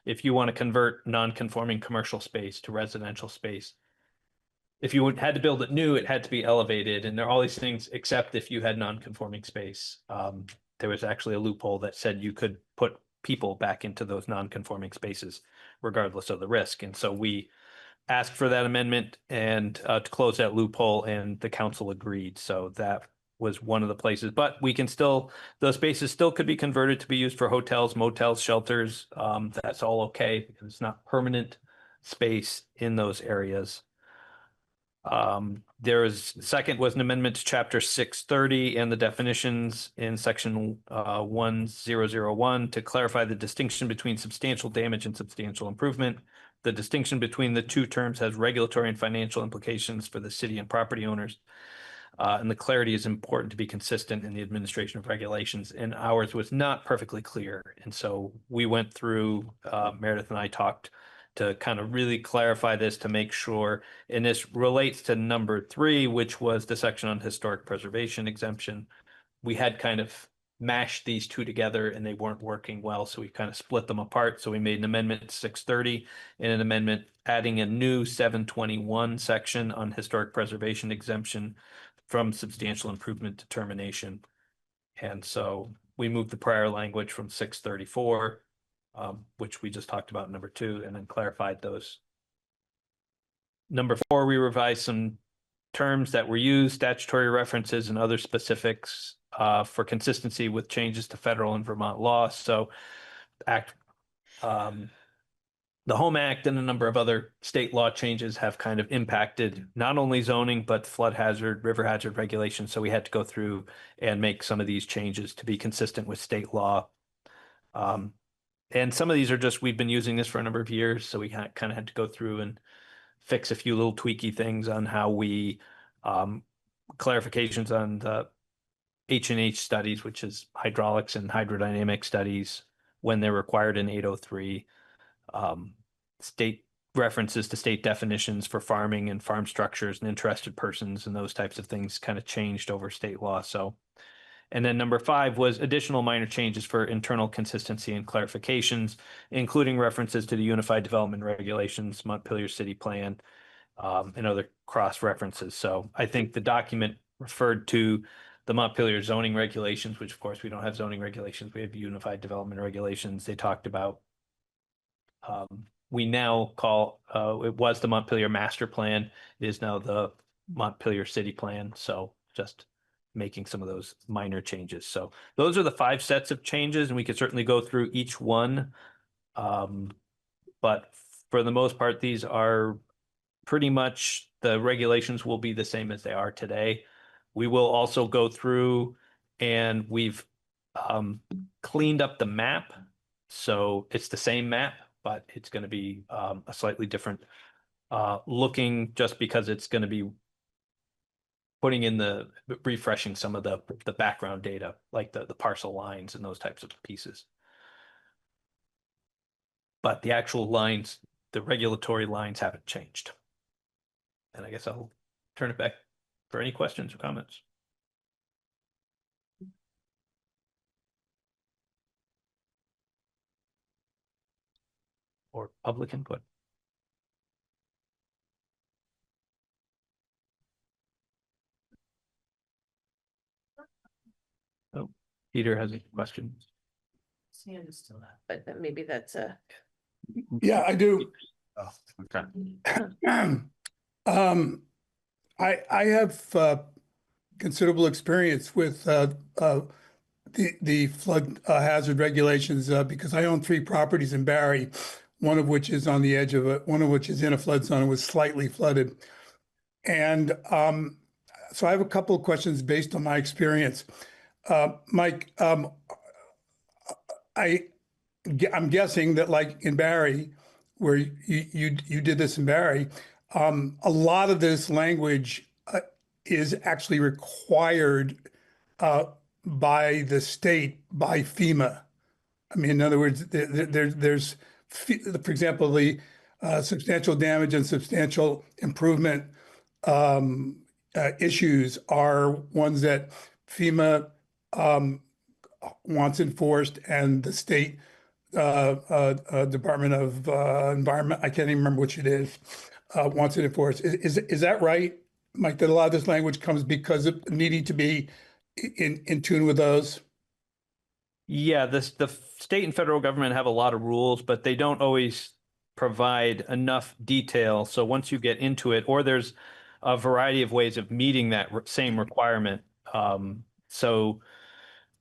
if you want to convert non-conforming commercial space to residential space, if you had to build it new, it had to be elevated, and there are all these things, except if you had non-conforming space. There was actually a loophole that said you could put people back into those non-conforming spaces regardless of the risk. And so we asked for that amendment and to close that loophole, and the council agreed. So that was one of the places, but we can still, those spaces still could be converted to be used for hotels, motels, shelters. That's all okay because it's not permanent space in those areas. Second was an amendment to chapter 630 and the definitions in section 1001 to clarify the distinction between substantial damage and substantial improvement. The distinction between the 2 terms has regulatory and financial implications for the city and property owners. And the clarity is important to be consistent in the administration of regulations, and ours was not perfectly clear. And so we went through, Meredith and I talked to kind of really clarify this to make sure, and this relates to number 3, which was the section on historic preservation exemption. We had kind of mashed these 2 together and they weren't working well, so we kind of split them apart. So we made an amendment to 630 and an amendment adding a new 721 section on historic preservation exemption from substantial improvement determination. And so we moved the prior language from 634, which we just talked about in number 2, and then clarified those. Number 4, we revised some terms that were used, statutory references and other specifics for consistency with changes to federal and Vermont law. So the Home Act and a number of other state law changes have kind of impacted not only zoning, but flood hazard, river hazard regulations. So we had to go through and make some of these changes to be consistent with state law. And some of these are just, we've been using this for a number of years, so we kind of had to go through and fix a few little tweaky things on how we, clarifications on the H&H studies, which is hydraulics and hydrodynamic studies, when they're required in 803. State references to state definitions for farming and farm structures and interested persons and those types of things kind of changed over state law. So, and then number 5 was additional minor changes for internal consistency and clarifications, including references to the Unified Development Regulations, Montpelier City Plan, and other cross references. So I think the document referred to the Montpelier zoning regulations, which of course we don't have zoning regulations. We have Unified Development Regulations. They talked about, we now call, it was the Montpelier Master Plan. It is now the Montpelier City Plan. So just making some of those minor changes. So those are the 5 sets of changes, and we could certainly go through each one. But for the most part, these are pretty much, the regulations will be the same as they are today. We will also go through and we've cleaned up the map. So it's the same map, but it's going to be a slightly different looking, just because it's going to be putting in refreshing some of the background data, like the parcel lines and those types of pieces. But the actual lines, the regulatory lines haven't changed. And I guess I'll turn it back for any questions or comments. Or public input. Oh, Peter has a question. His hand is still up, but maybe that's a. Yeah, I do. Oh, okay. I have considerable experience with the flood hazard regulations because I own 3 properties in Barry, one of which is on the edge of one of which is in a flood zone and was slightly flooded. And so I have a couple of questions based on my experience. Mike, I'm guessing that, like in Barry, where you did this in Barry, a lot of this language is actually required by the state, by FEMA. I mean, in other words, there's, for example, the substantial damage and substantial improvement issues are ones that FEMA wants enforced, and the state Department of Environment, I can't even remember which it is, wants it enforced. Is that right, Mike, that a lot of this language comes because of needing to be in tune with those? Yeah, the state and federal government have a lot of rules, but they don't always provide enough detail. So once you get into it, or there's a variety of ways of meeting that same requirement. So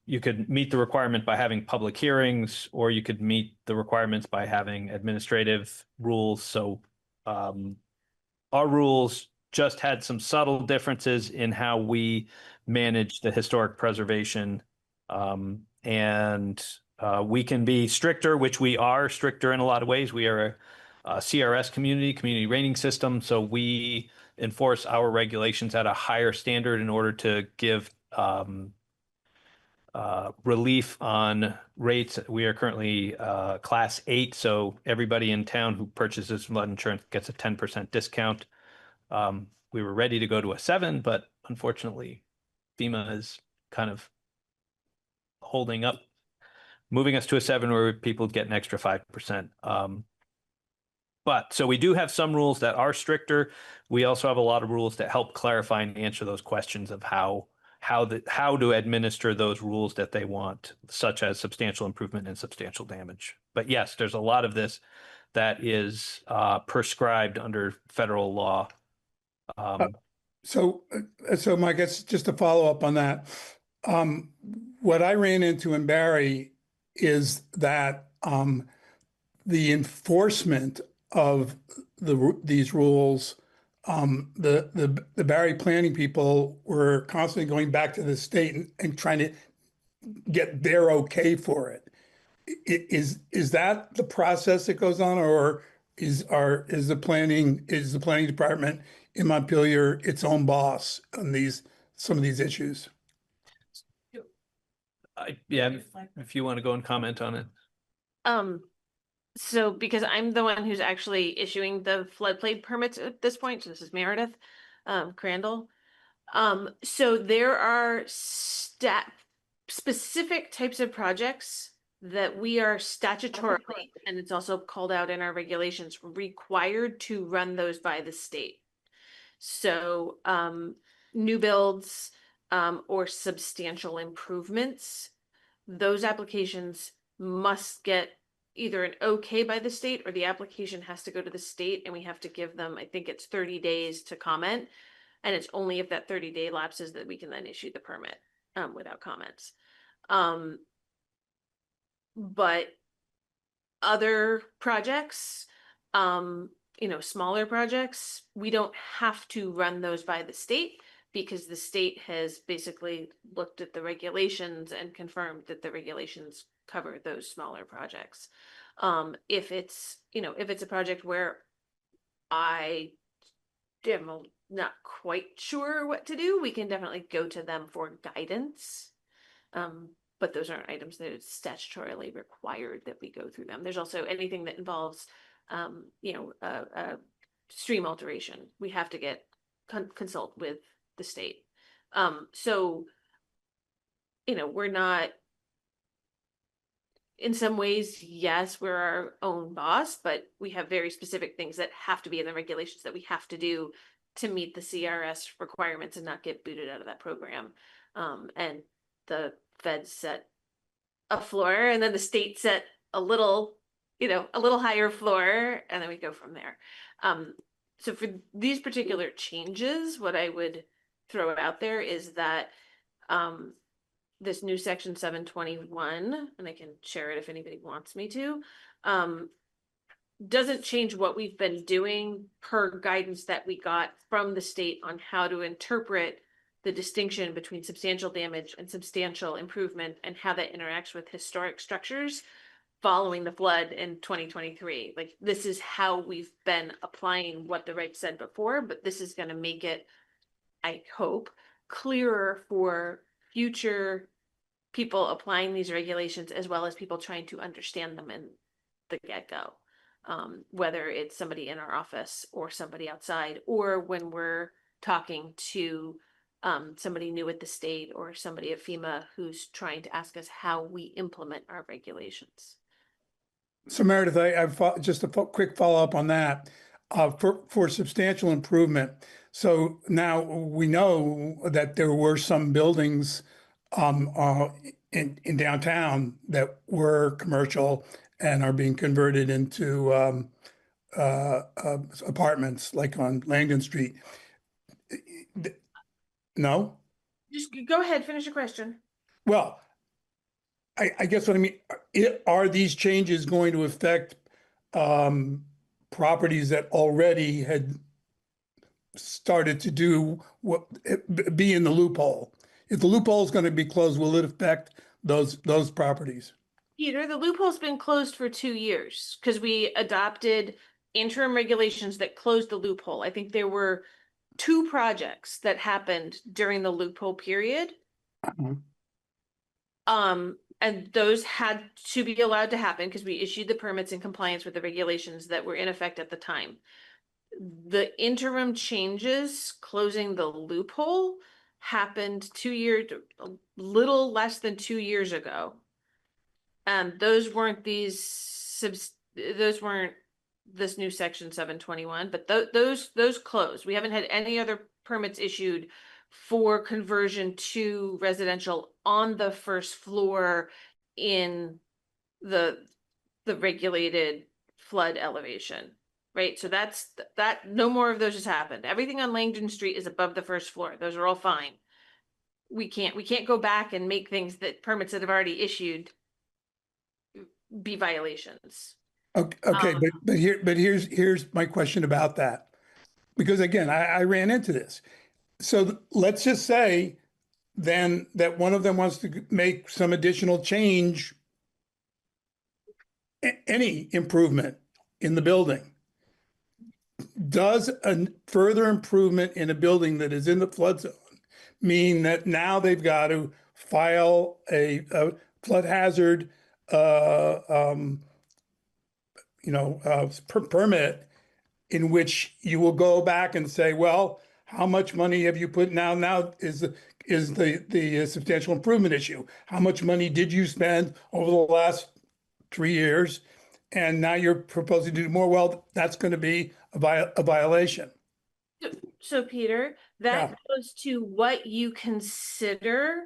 you could meet the requirement by having public hearings, or you could meet the requirements by having administrative rules. So our rules just had some subtle differences in how we manage the historic preservation. And we can be stricter, which we are stricter in a lot of ways. We are a CRS community rating system. So we enforce our regulations at a higher standard in order to give relief on rates. We are currently class 8. So everybody in town who purchases flood insurance gets a 10% discount. We were ready to go to a 7, but unfortunately FEMA is kind of holding up, moving us to a 7 where people get an extra 5%. But so we do have some rules that are stricter. We also have a lot of rules that help clarify and answer those questions of how how to administer those rules that they want, such as substantial improvement and substantial damage. But yes, there's a lot of this that is prescribed under federal law. So Mike, it's just to follow up on that. What I ran into in Barry is that the enforcement of these rules, the Barry planning people were constantly going back to the state and trying to get their okay for it. Is that the process that goes on, or is the planning department in Montpelier its own boss on some of these issues? Yeah, if you want to go and comment on it. So because I'm the one who's actually issuing the floodplain permits at this point, so this is Meredith, Crandall. So there are specific types of projects that we are statutorily, and it's also called out in our regulations, required to run those by the state. So, new builds, or substantial improvements, those applications must get either an okay by the state, or the application has to go to the state and we have to give them, I think it's 30 days to comment. And it's only if that 30-day lapses that we can then issue the permit, without comments. But other projects, smaller projects, we don't have to run those by the state, because the state has basically looked at the regulations and confirmed that the regulations cover those smaller projects. If it's a project where I am not quite sure what to do, we can definitely go to them for guidance. But those aren't items that it's statutorily required that we go through them. There's also anything that involves, stream alteration. We have to consult with the state. So, we're not, in some ways, yes, we're our own boss, but we have very specific things that have to be in the regulations that we have to do to meet the CRS requirements and not get booted out of that program. And the feds set a floor, and then the state set a little higher floor, and then we go from there. So for these particular changes, what I would throw out there is that this new section 721, and I can share it if anybody wants me to, doesn't change what we've been doing per guidance that we got from the state on how to interpret the distinction between substantial damage and substantial improvement, and how that interacts with historic structures following the flood in 2023. Like, this is how we've been applying what the reg said before, but this is going to make it, I hope, clearer for future people applying these regulations, as well as people trying to understand them in the get-go. Whether it's somebody in our office or somebody outside, or when we're talking to somebody new at the state or somebody at FEMA who's trying to ask us how we implement our regulations. So Meredith, I've just a quick follow-up on that. For substantial improvement. So now we know that there were some buildings in downtown that were commercial and are being converted into apartments, like on Langdon Street. No? Just go ahead, finish your question. Well, I guess what I mean, are these changes going to affect properties that already had started to be in the loophole? If the loophole is going to be closed, will it affect those properties? Peter, the loophole's been closed for 2 years because we adopted interim regulations that closed the loophole. I think there were 2 projects that happened during the loophole period. And those had to be allowed to happen because we issued the permits in compliance with the regulations that were in effect at the time. The interim changes closing the loophole happened a little less than 2 years ago. And those weren't this new section 721, but those closed. We haven't had any other permits issued for conversion to residential on the first floor in the regulated flood elevation, right? So that's that. No more of those has happened. Everything on Langdon Street is above the first floor. Those are all fine. We can't go back and make things that permits that have already issued be violations. Okay, but here's my question about that. Because again, I ran into this. So let's just say then that one of them wants to make some additional change, any improvement in the building. Does a further improvement in a building that is in the flood zone mean that now they've got to file a flood hazard, permit, in which you will go back and say, well, how much money have you put now? Now is the substantial improvement issue. How much money did you spend over the last 3 years? And now you're proposing to do more. Well, that's going to be a violation. So Peter, that goes to what you consider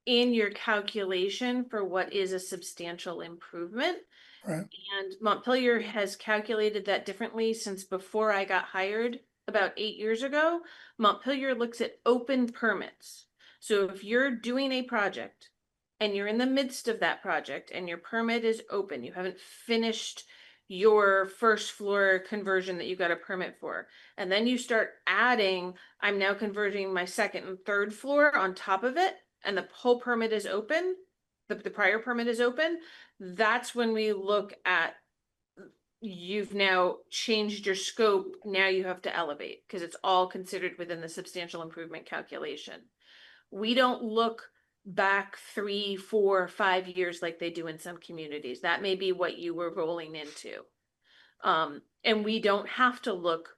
in your calculation for what is a substantial improvement. Right. And Montpelier has calculated that differently since before I got hired about 8 years ago. Montpelier looks at open permits. So if you're doing a project and you're in the midst of that project and your permit is open, you haven't finished your first floor conversion that you got a permit for, and then you start adding, I'm now converting my second and third floor on top of it, and the whole permit is open, the prior permit is open, that's when we look at, you've now changed your scope, now you have to elevate, because it's all considered within the substantial improvement calculation. We don't look back 3, 4, 5 years like they do in some communities. That may be what you were rolling into. And we don't have to look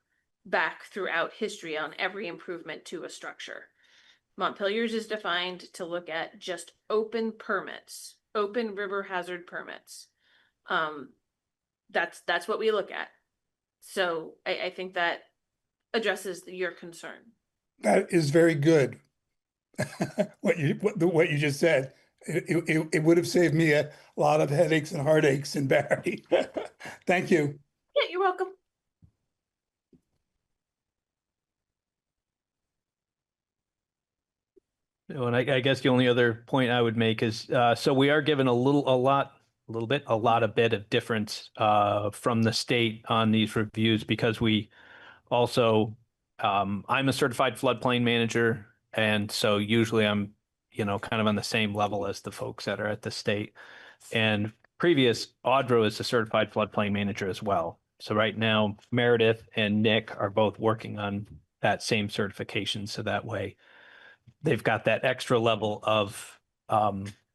back throughout history on every improvement to a structure. Montpelier's is defined to look at just open permits, open river hazard permits. That's what we look at. So I think that addresses your concern. That is very good. What you just said, it would have saved me a lot of headaches and heartaches in Barry. Thank you. Yeah, you're welcome. And I guess the only other point I would make is, so we are given a lot of bit of difference from the state on these reviews, because we also, I'm a certified floodplain manager, and so usually I'm, kind of on the same level as the folks that are at the state. And previous, Audra is a certified floodplain manager as well. So right now, Meredith and Nick are both working on that same certification, so that way they've got that extra level of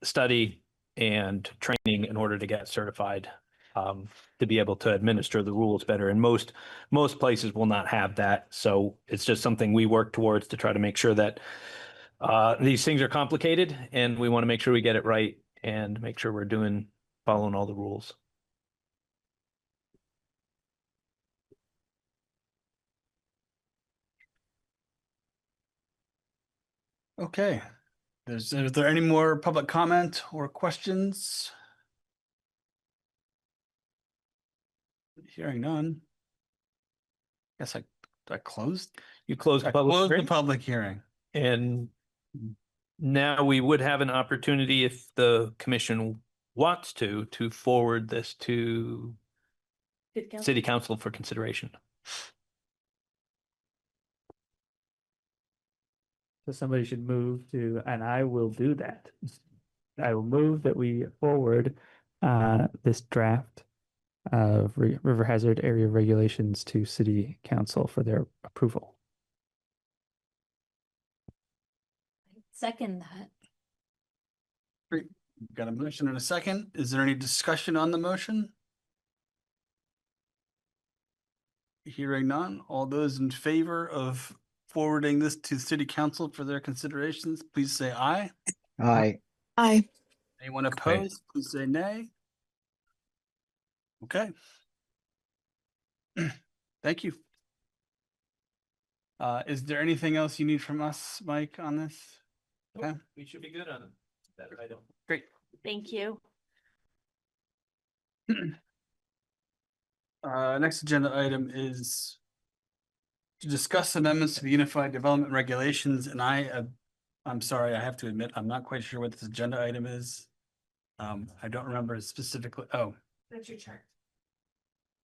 study and training in order to get certified, to be able to administer the rules better. And most places will not have that. So it's just something we work towards to try to make sure that these things are complicated, and we want to make sure we get it right and make sure we're following all the rules. Okay. Is there any more public comment or questions? Hearing none. Guess I closed. You closed I the public closed the hearing, public hearing. and now we would have an opportunity, if the commission wants to forward this to City Council for consideration. So somebody should move to, and I will do that. I will move that we forward this draft of river hazard area regulations to City Council for their approval. Second that. Great. We've got a motion and a second. Is there any discussion on the motion? Hearing none. All those in favor of forwarding this to City Council for their considerations, please say aye. Aye. Aye. Anyone opposed, please say nay. Okay. Thank you. Is there anything else you need from us, Mike, on this? Okay. We should be good on that item. Great. Thank you. Next agenda item is to discuss amendments to the Unified Development Regulations, and I'm sorry, I have to admit, I'm not quite sure what this agenda item is. I don't remember specifically. Oh, That's your chart.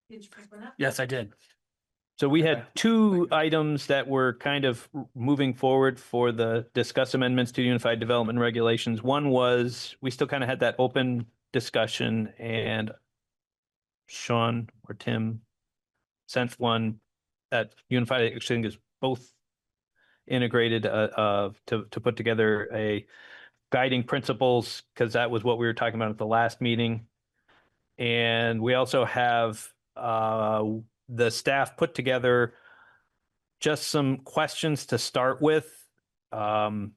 Did you print one up? yes, I did. So we had Okay. two items that were kind of moving forward for the discuss amendments to Unified Development Regulations. One was, we still kind of had that open discussion, and Sean or Tim sent one that Unified, I think, is both integrated to put together a guiding principles, because that was what we were talking about at the last meeting. And we also have the staff put together just some questions to start with. We're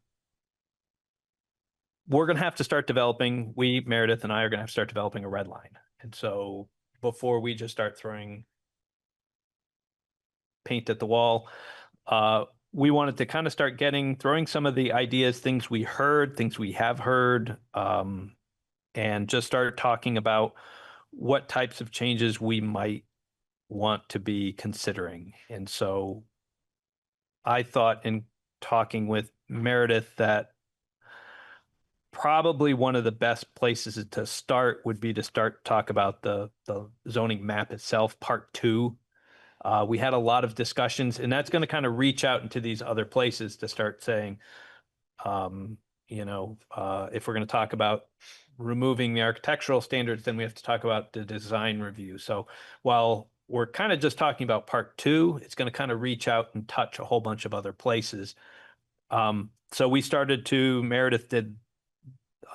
going to have to start developing, Meredith and I are going to have to start developing a red line. And so before we just start throwing paint at the wall, we wanted to kind of start throwing some of the ideas, things we heard, things we have heard, and just start talking about what types of changes we might want to be considering. And so I thought, in talking with Meredith, that probably one of the best places to start would be to start talk about the zoning map itself, part 2. We had a lot of discussions, and that's going to kind of reach out into these other places to start saying, if we're going to talk about removing the architectural standards, then we have to talk about the design review. So while we're kind of just talking about part 2, it's going to kind of reach out and touch a whole bunch of other places. So we Meredith did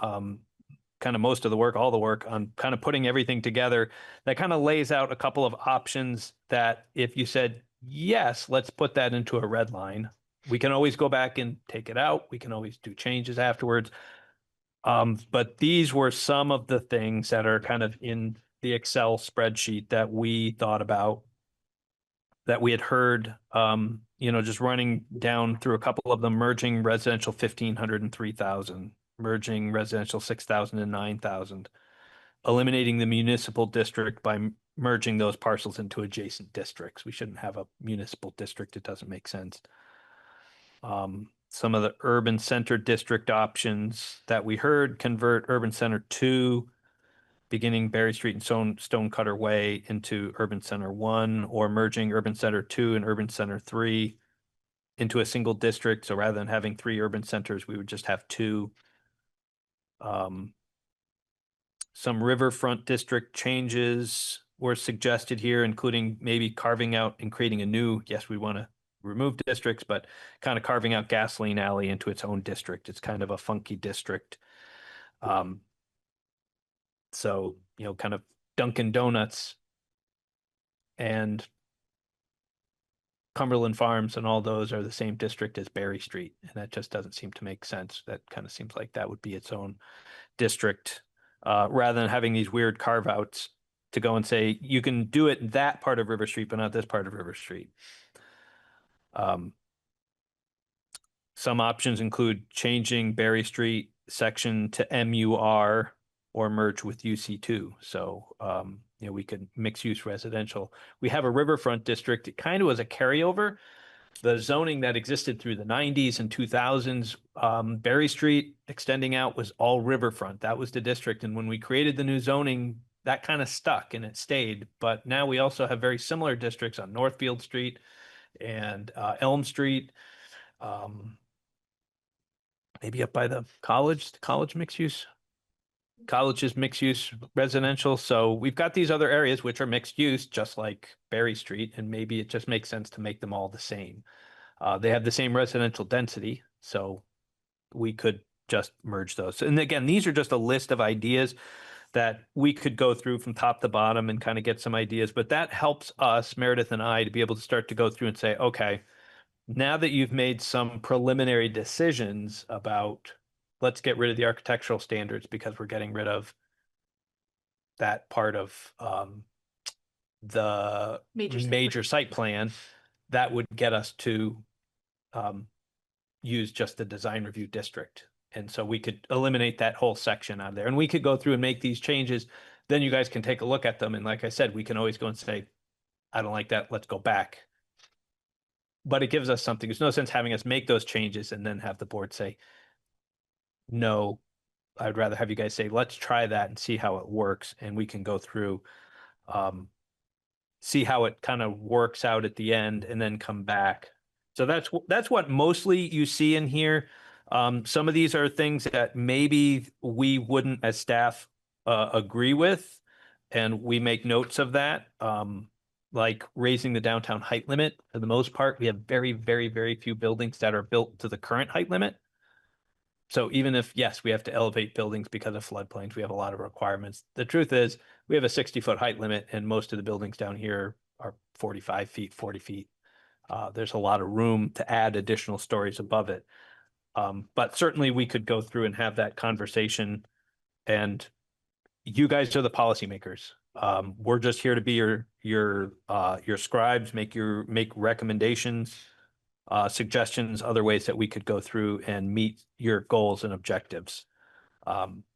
kind of most of the work, all the work on kind of putting everything together that kind of lays out a couple of options that if you said, yes, let's put that into a red line, we can always go back and take it out. We can always do changes afterwards. But these were some of the things that are kind of in the Excel spreadsheet that we thought about, that we had heard, just running down through a couple of them: merging residential 1,500 and 3,000, merging residential 6,000 and 9,000, eliminating the municipal district by merging those parcels into adjacent districts. We shouldn't have a municipal district. It doesn't make sense. Some of the urban center district options that we heard: convert urban center 2, beginning Berry Street and Stonecutter Way, into urban center 1, or merging urban center 2 and urban center 3 into a single district. So rather than having 3 urban centers, we would just have 2. Some riverfront district changes were suggested here, including maybe carving out and creating a new, yes, we want to remove districts, but kind of carving out Gasoline Alley into its own district. It's kind of a funky district. So, kind of Dunkin' Donuts and Cumberland Farms and all those are the same district as Berry Street. And that just doesn't seem to make sense. That kind of seems like that would be its own district, rather than having these weird carve outs to go and say, you can do it in that part of River Street, but not this part of River Street. Some options include changing Berry Street section to MUR or merge with UC2. So, we could mix use residential. We have a riverfront district. It kind of was a carryover. The zoning that existed through the 90s and 2000s, Berry Street extending out was all riverfront. That was the district. And when we created the new zoning, that kind of stuck and it stayed. But now we also have very similar districts on Northfield Street and Elm Street. Maybe up by the college mixed use. College is mixed use residential. So we've got these other areas which are mixed use, just like Berry Street, and maybe it just makes sense to make them all the same. They have the same residential density, so we could just merge those. And again, these are just a list of ideas that we could go through from top to bottom and kind of get some ideas. But that helps us, Meredith and I, to be able to start to go through and say, okay, now that you've made some preliminary decisions about, let's get rid of the architectural standards because we're getting rid of that part of the Major site major site plan, that would get us to use just the design review district. And so we could eliminate that whole section out of there, and we could go through and make these changes. Then you guys can take a look at them. And like I said, we can always go and say, I don't like that, let's go back. But it gives us something. There's no sense having us make those changes and then have the board say, no, I'd rather have you guys say, let's try that and see how it works. And we can go through, see how it kind of works out at the end and then come back. So that's what mostly you see in here. Some of these are things that maybe we wouldn't as staff agree with, and we make notes of that. Like raising the downtown height limit. For the most part, we have very, very, very few buildings that are built to the current height limit. So even if, yes, we have to elevate buildings because of floodplains, we have a lot of requirements. The truth is, we have a 60-foot height limit, and most of the buildings down here are 45 feet, 40 feet. There's a lot of room to add additional stories above it. But certainly we could go through and have that conversation, and you guys are the policymakers. We're just here to be your scribes, make recommendations, suggestions, other ways that we could go through and meet your goals and objectives.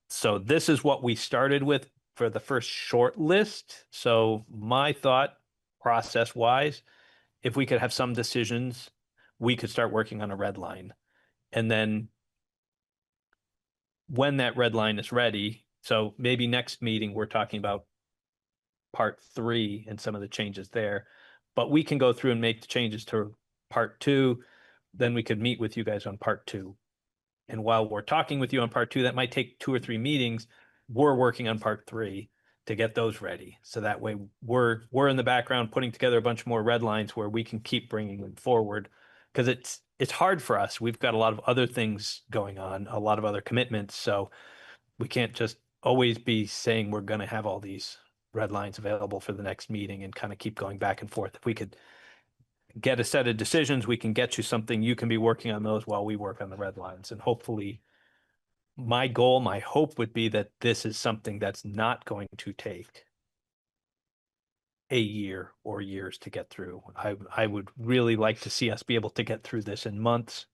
So this is what we started with for the first short list. So my thought process wise, if we could have some decisions, we could start working on a red line. And then when that red line is ready, so maybe next meeting, we're talking about part 3 and some of the changes there, but we can go through and make the changes to part 2. Then we could meet with you guys on part 2. And while we're talking with you on part 2, that might take 2 or 3 meetings. We're working on part 3 to get those ready. So that way we're in the background putting together a bunch more red lines where we can keep bringing them forward, because it's hard for us. We've got a lot of other things going on, a lot of other commitments. So we can't just always be saying we're going to have all these red lines available for the next meeting and kind of keep going back and forth. If we could get a set of decisions, we can get you something. You can be working on those while we work on the red lines. And hopefully, my goal, my hope would be that this is something that's not going to take a year or years to get through. I would really like to see us be able to get through this in months.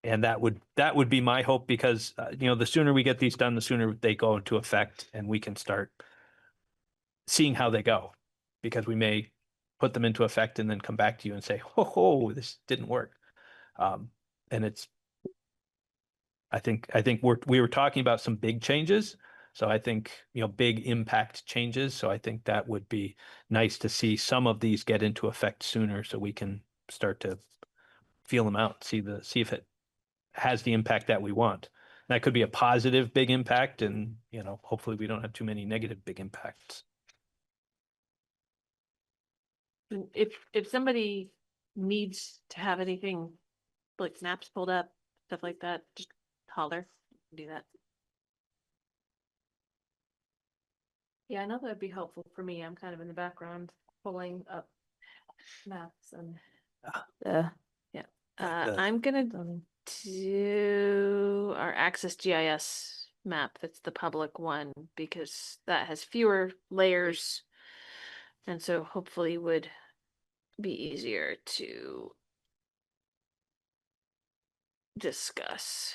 And that would be my hope, because the sooner we get these done, the sooner they go into effect and we can start seeing how they go, because we may put them into effect and then come back to you and say, oh, this didn't work. And I think we were talking about some big changes. So I think, big impact changes. So I think that would be nice to see some of these get into effect sooner, so we can start to feel them out, see if it has the impact that we want. That could be a positive big impact, and hopefully we don't have too many negative big impacts. If somebody needs to have anything like snaps pulled up, stuff like that, just holler, do that. Yeah, I know that'd be helpful for me. I'm kind of in the background pulling up maps and I'm gonna do our Access GIS map. That's the public one, because that has fewer layers, and so hopefully would be easier to discuss.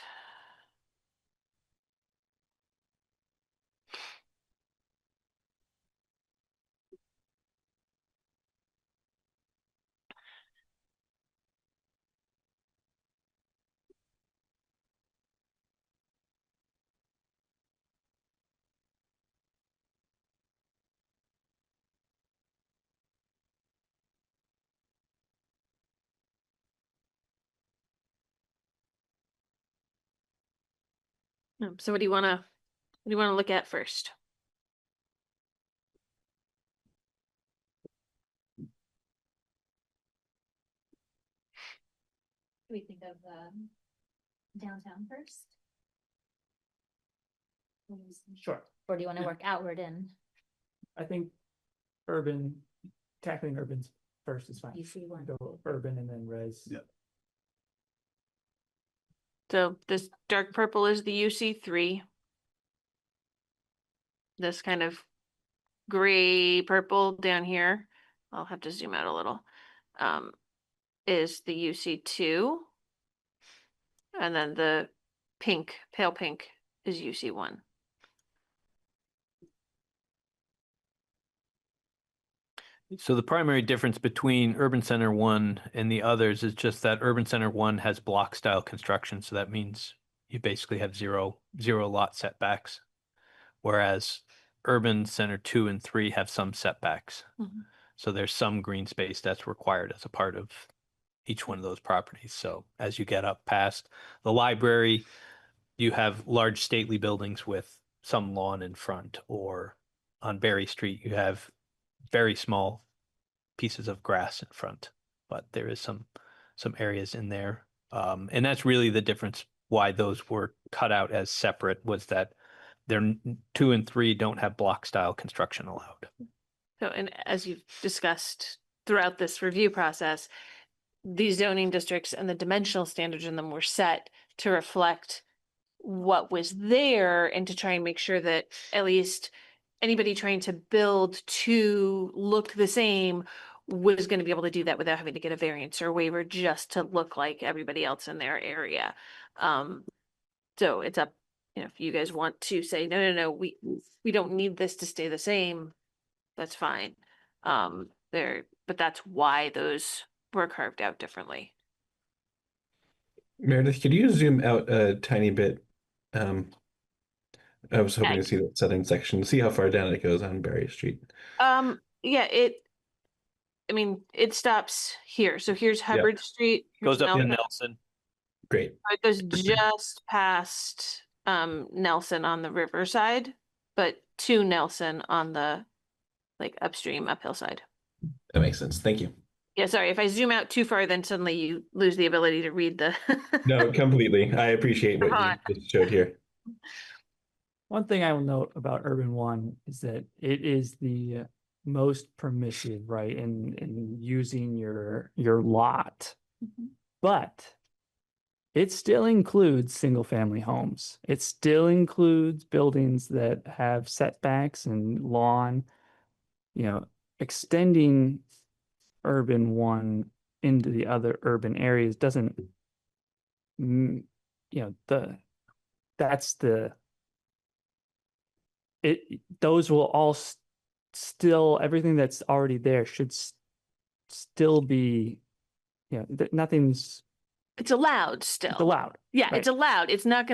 So what do you want to look at first? We think of downtown first? Sure. Or do you want to work outward in? I think tackling urban first is fine. UC one. Go urban and then res. Yeah. So this dark purple is the UC3. This kind of gray purple down here, I'll have to zoom out a little, is the UC2. And then the pink, pale pink is UC1. So the primary difference between Urban Center 1 and the others is just that Urban Center 1 has block style construction. So that means you basically have zero lot setbacks. Whereas Urban Center 2 and 3 have some setbacks. Mhm. So there's some green space that's required as a part of each one of those properties. So as you get up past the library, you have large stately buildings with some lawn in front, or on Berry Street, you have very small pieces of grass in front, but there is some areas in there. And that's really the difference why those were cut out as separate, was that they're 2 and 3 don't have block style construction allowed. So, and as you've discussed throughout this review process, these zoning districts and the dimensional standards in them were set to reflect what was there and to try and make sure that at least anybody trying to build to look the same was going to be able to do that without having to get a variance or a waiver just to look like everybody else in their area. So it's up, if you guys want to say, no, we don't need this to stay the same, that's fine. But that's why those were carved out differently. Meredith, could you zoom out a tiny bit? I was hoping to see that southern section, see how far down it goes on Berry Street. Yeah, it stops here. So here's Hubbard Street. Here's Goes up to Nelson. Nelson. Great. It goes just past Nelson on the riverside, but to Nelson on the uphill side. That makes sense. Thank you. Yeah, sorry, if I zoom out too far, then suddenly you lose the ability to read the. No, completely. I appreciate what you just showed here. One thing I will note about Urban One is that it is the most permissive, right, in using your lot. But it still includes single family homes. It still includes buildings that have setbacks and lawn. Extending Urban One into the other urban areas doesn't, those will all still, everything that's already there should still be, nothing's. It's allowed still. It's allowed. Yeah, right? it's allowed. It's not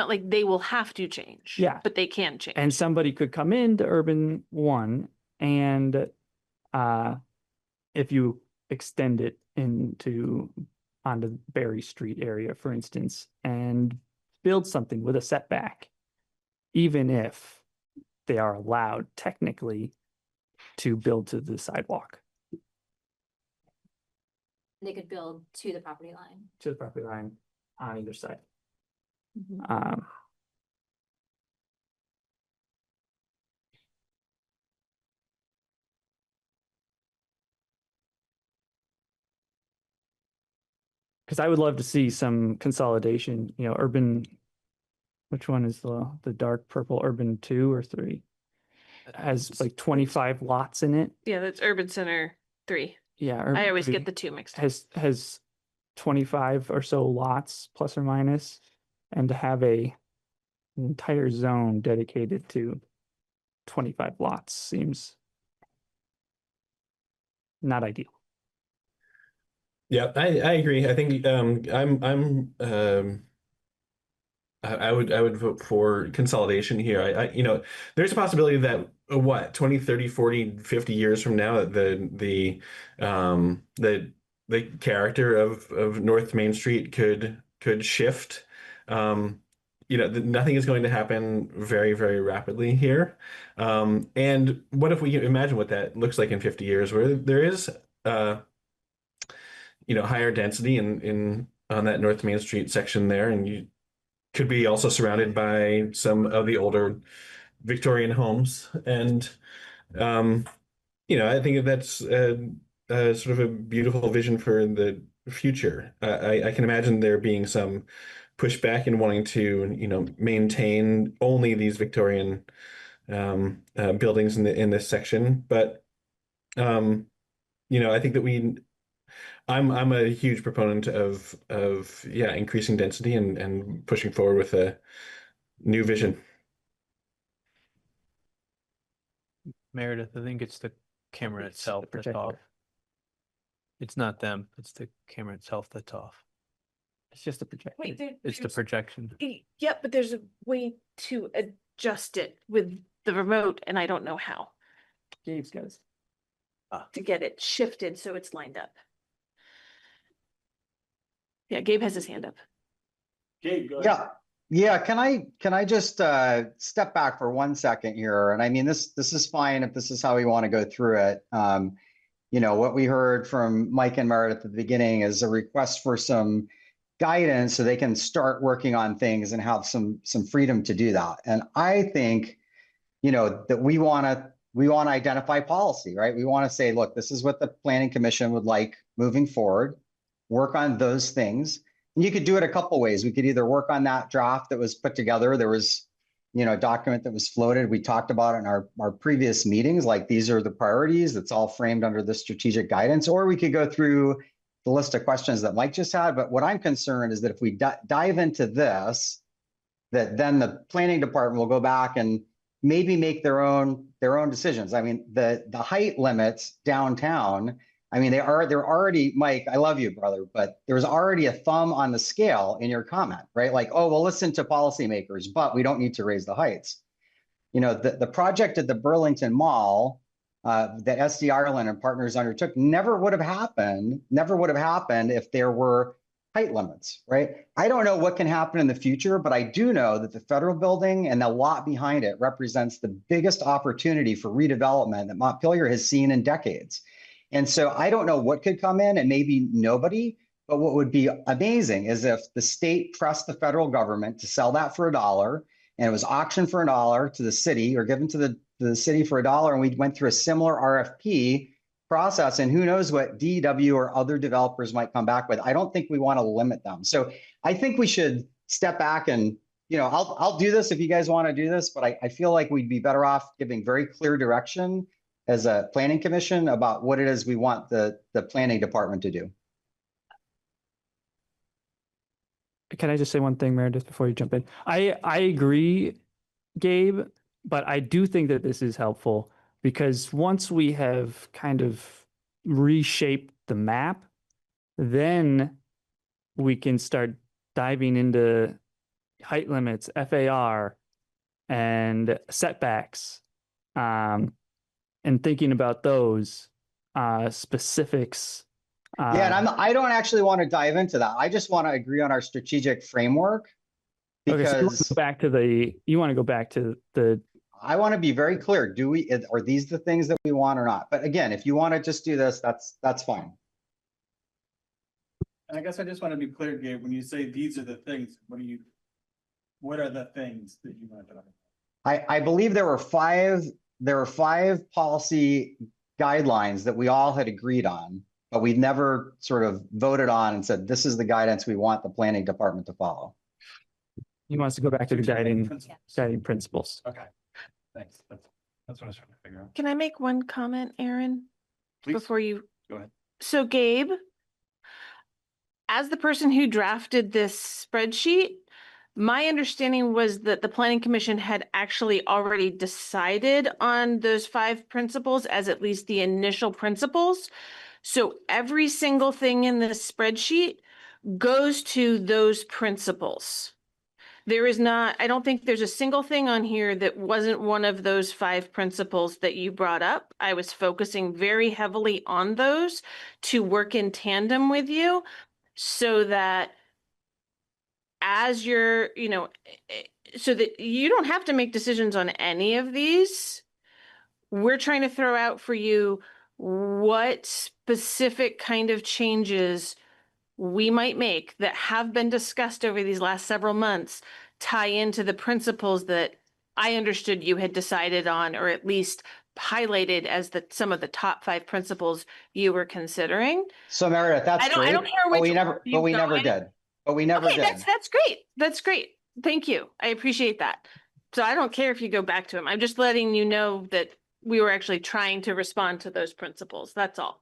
like they will have to change. Yeah. But they can change. And somebody could come into Urban One and if you extend it onto Berry Street area, for instance, and build something with a setback, even if they are allowed technically to build to the sidewalk. They could build to the property line. To the property line on either side. Mhm. Because I would love to see some consolidation, urban, which one is the dark purple, urban 2 or 3? Has like 25 lots in it. Yeah, that's Urban Center 3. Yeah. I always 3 get the 2 mixed up. has 25 or so lots plus or minus, and to have an entire zone dedicated to 25 lots seems not ideal. Yeah, I agree. I think I would vote for consolidation here. There's a possibility that 20, 30, 40, 50 years from now, the character of North Main Street could shift. Nothing is going to happen very, very rapidly here. And what if we imagine what that looks like in 50 years, where there is higher density on that North Main Street section there, and you could be also surrounded by some of the older Victorian homes. And I think that's sort of a beautiful vision for the future. I can imagine there being some pushback in wanting to maintain only these Victorian buildings in this section, but I think that I'm a huge proponent of yeah, increasing density and pushing forward with a new vision. Meredith, I think it's the camera It's the itself that's projector. off. It's not them, it's the camera itself that's off. It's just a projector. Wait, It's the projection. Yep, but there's a way to adjust it with the remote, and I don't know how Gabe's goes. to get it shifted so it's lined up. Yeah, Gabe has his hand up. Gabe, go ahead. Yeah. Can I just step back for 1 second here? And I mean, this is fine if this is how we want to go through it. You know, what we heard from Mike and Meredith at the beginning is a request for some guidance so they can start working on things and have some freedom to do that. And I think, you know, that we want to identify policy, right? We want to say, look, this is what the Planning Commission would like moving forward, work on those things. And you could do it a couple ways. We could either work on that draft that was put together. There was, you know, a document that was floated. We talked about it in our previous meetings, like these are the priorities. It's all framed under the strategic guidance, or we could go through the list of questions that Mike just had. But what I'm concerned is that if we dive into this, that then the planning department will go back and maybe make their own decisions. I mean, the height limits downtown, I mean, they're already, Mike, I love you, brother, but there's already a thumb on the scale in your comment, right? Like, oh, we'll listen to policymakers, but we don't need to raise the heights. You know, the project at the Burlington Mall that SD Ireland and partners undertook never would have happened if there were height limits, right? I don't know what can happen in the future, but I do know that the federal building and the lot behind it represents the biggest opportunity for redevelopment that Montpelier has seen in decades. And so I don't know what could come in, and maybe nobody, but what would be amazing is if the state pressed the federal government to sell that for $1 and it was auctioned for $1 to the city or given to the city for $1, and we went through a similar RFP process, and who knows what DW or other developers might come back with. I don't think we want to limit them. So I think we should step back and, you know, I'll do this if you guys want to do this, but I feel like we'd be better off giving very clear direction as a planning commission about what it is we want the planning department to do. Can I just say one thing, Meredith, before you jump in? I agree, Gabe, but I do think that this is helpful because once we have kind of reshaped the map, then we can start diving into height limits, FAR, and setbacks, and thinking about those specifics. Yeah, and I don't actually want to dive into that. I just want to agree on our strategic framework because okay, so you want to go back to the I want to be very clear. Are these the things that we want or not? But again, if you want to just do this, that's fine. And I guess I just want to be clear, Gabe, when you say these are the things, what are the things that you want to talk about? I believe there were five policy guidelines that we all had agreed on, but we never sort of voted on and said, this is the guidance we want the planning department to follow. he wants to go back to the guiding principles. Okay, thanks. That's what I was trying to figure out. Can I make one comment, Aaron? Please. Before you Go ahead. So Gabe, as the person who drafted this spreadsheet, my understanding was that the Planning Commission had actually already decided on those 5 principles as at least the initial principles. So every single thing in this spreadsheet goes to those principles. There is not, I don't think there's a single thing on here that wasn't one of those 5 principles that you brought up. I was focusing very heavily on those to work in tandem with you so that as you're, you know, so that you don't have to make decisions on any of these. We're trying to throw out for you what specific kind of changes we might make that have been discussed over these last several months tie into the principles that I understood you had decided on, or at least highlighted as some of the top 5 principles you were considering. So Meredith, that's great. I don't care which but we never did. But we never okay, did. That's great. That's great. Thank you. I appreciate that. So I don't care if you go back to them. I'm just letting you know that we were actually trying to respond to those principles. That's all.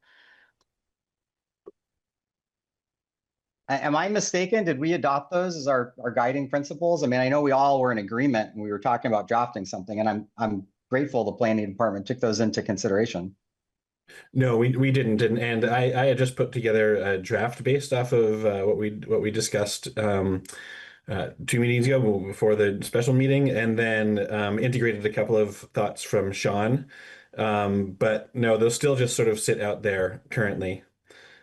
Am I mistaken? Did we adopt those as our guiding principles? I mean, I know we all were in agreement and we were talking about drafting something, and I'm grateful the planning department took those into consideration. No, we didn't, and I had just put together a draft based off of what we discussed 2 meetings ago before the special meeting, and then integrated a couple of thoughts from Sean. But no, they'll still just sort of sit out there currently.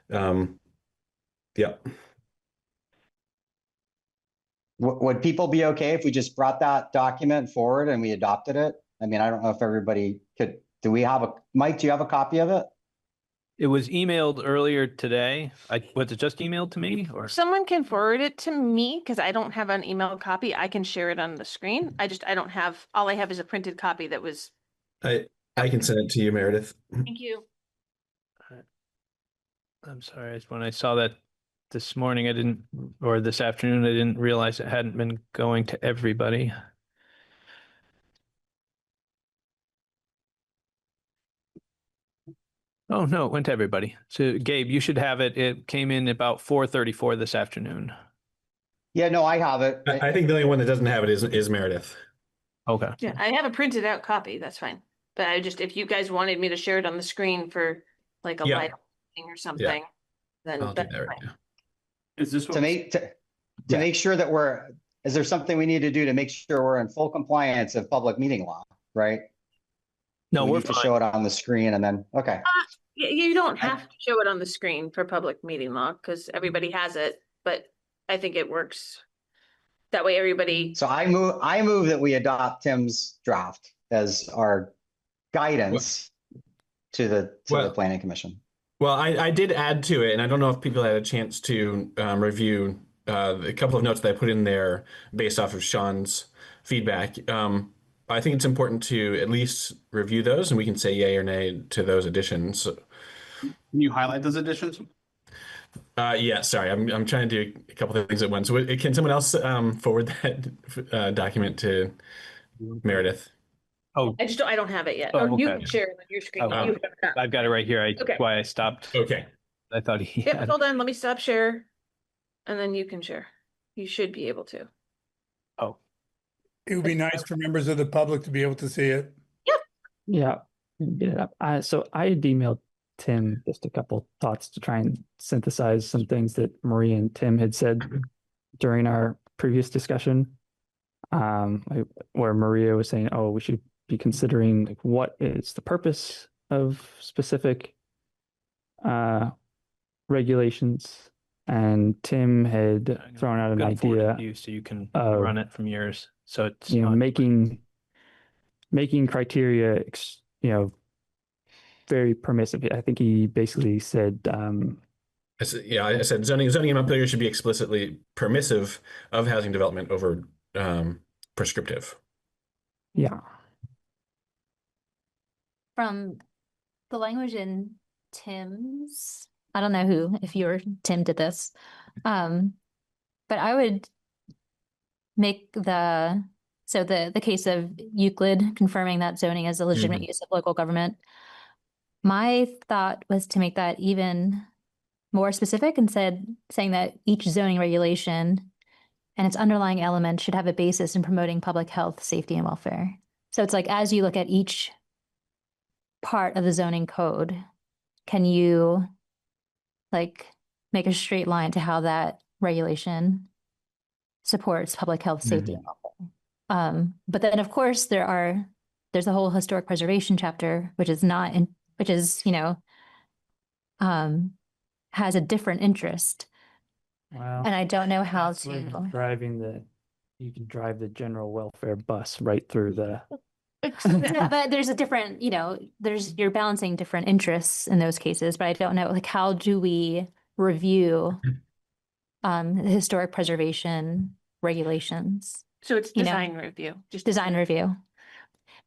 Yeah. Would people be okay if we just brought that document forward and we adopted it? I mean, I don't know if everybody could. Do we have Mike, do you have a copy of it? It was emailed earlier today. Was it just emailed to me or? Someone can forward it to me because I don't have an email copy. I can share it on the screen. I don't have, all I have is a printed copy that was. I can send it to you, Meredith. Thank you. I'm sorry. When I saw that this morning, or this afternoon, I didn't realize it hadn't been going to everybody. Oh, no, it went to everybody. So Gabe, you should have it. It came in about 4:34 this afternoon. Yeah, no, I have it. I think the only one that doesn't have it is Meredith. Okay. Yeah, I have a printed out copy. That's fine. But if you guys wanted me to share it on the screen for like a Yeah. live thing or something, then I'll do that's that right fine. now. Is this to make sure that is there something we need to do to make sure we're in full compliance of public meeting law, right? No, We we're need to fine. show it on the screen and then, okay. You don't have to show it on the screen for public meeting law because everybody has it, but I think it works. That way everybody, So I move that we adopt Tim's draft as our guidance to the planning commission. Well, I did add to it, and I don't know if people had a chance to review a couple of notes that I put in there based off of Sean's feedback. I think it's important to at least review those, and we can say yay or nay to those additions. Can you highlight those additions? Yeah, sorry, I'm trying to do a couple of things at once. Can someone else forward that document to Meredith? Oh, I don't have it yet. Oh, Or you okay. can share it on your screen. Oh, You have that. I've got it right here. Okay. That's why I stopped. Okay. I thought he Yep, had. hold on, let me stop share. And then you can share. You should be able to. Oh, It would be nice for members of the public to be able to see it. Yeah, get it up. So I had emailed Tim just a couple thoughts to try and synthesize some things that Maria and Tim had said during our previous discussion. Where Maria was saying, "Oh, we should be considering like what is the purpose of specific regulations," and Tim had thrown out an gonna forward it idea to you so you can of, run it from yours. So it's you know, not- making criteria, very permissive. I think he basically said, I said zoning in Montpelier should be explicitly permissive of housing development over prescriptive. yeah. From the language in Tim's, I don't know if you or Tim did this, but I would make the case of Euclid confirming that zoning is a legitimate use of local government. My thought was to make that even more specific and saying that each zoning regulation and its underlying element should have a basis in promoting public health, safety, and welfare. So it's like, as you look at each part of the zoning code, can you like make a straight line to how that regulation supports public health, safety, and welfare? But then of course there's a whole historic preservation chapter, which is has a different interest. Well, And I don't know how that's where to. you can drive the general welfare bus right through the. But there's a different, you're balancing different interests in those cases, but I don't know, like, how do we review the historic preservation regulations? So it's You know, design review, just Design review.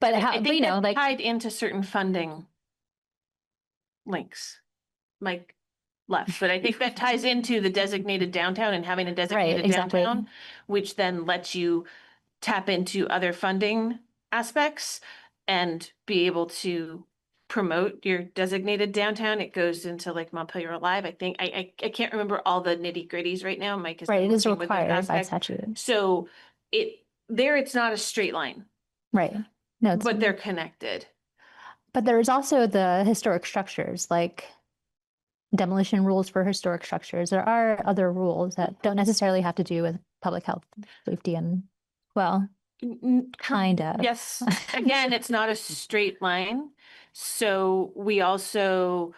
But I how, think but, that's like, tied into certain funding links. Mike left, but I think that ties into the designated downtown and having a designated exactly. downtown, which then lets you tap into other funding aspects and be able to promote your designated downtown. It goes into like Montpelier Alive. I think I can't remember all the nitty gritties right now. Mike is Right, it is working with those required by aspects. statute. So it's not a straight line, Right. No, it's, but they're connected. but there's also the historic structures, like demolition rules for historic structures. There are other rules that don't necessarily have to do with public health, safety, and well, kind of. Yes. Again, it's not a straight line. So we also,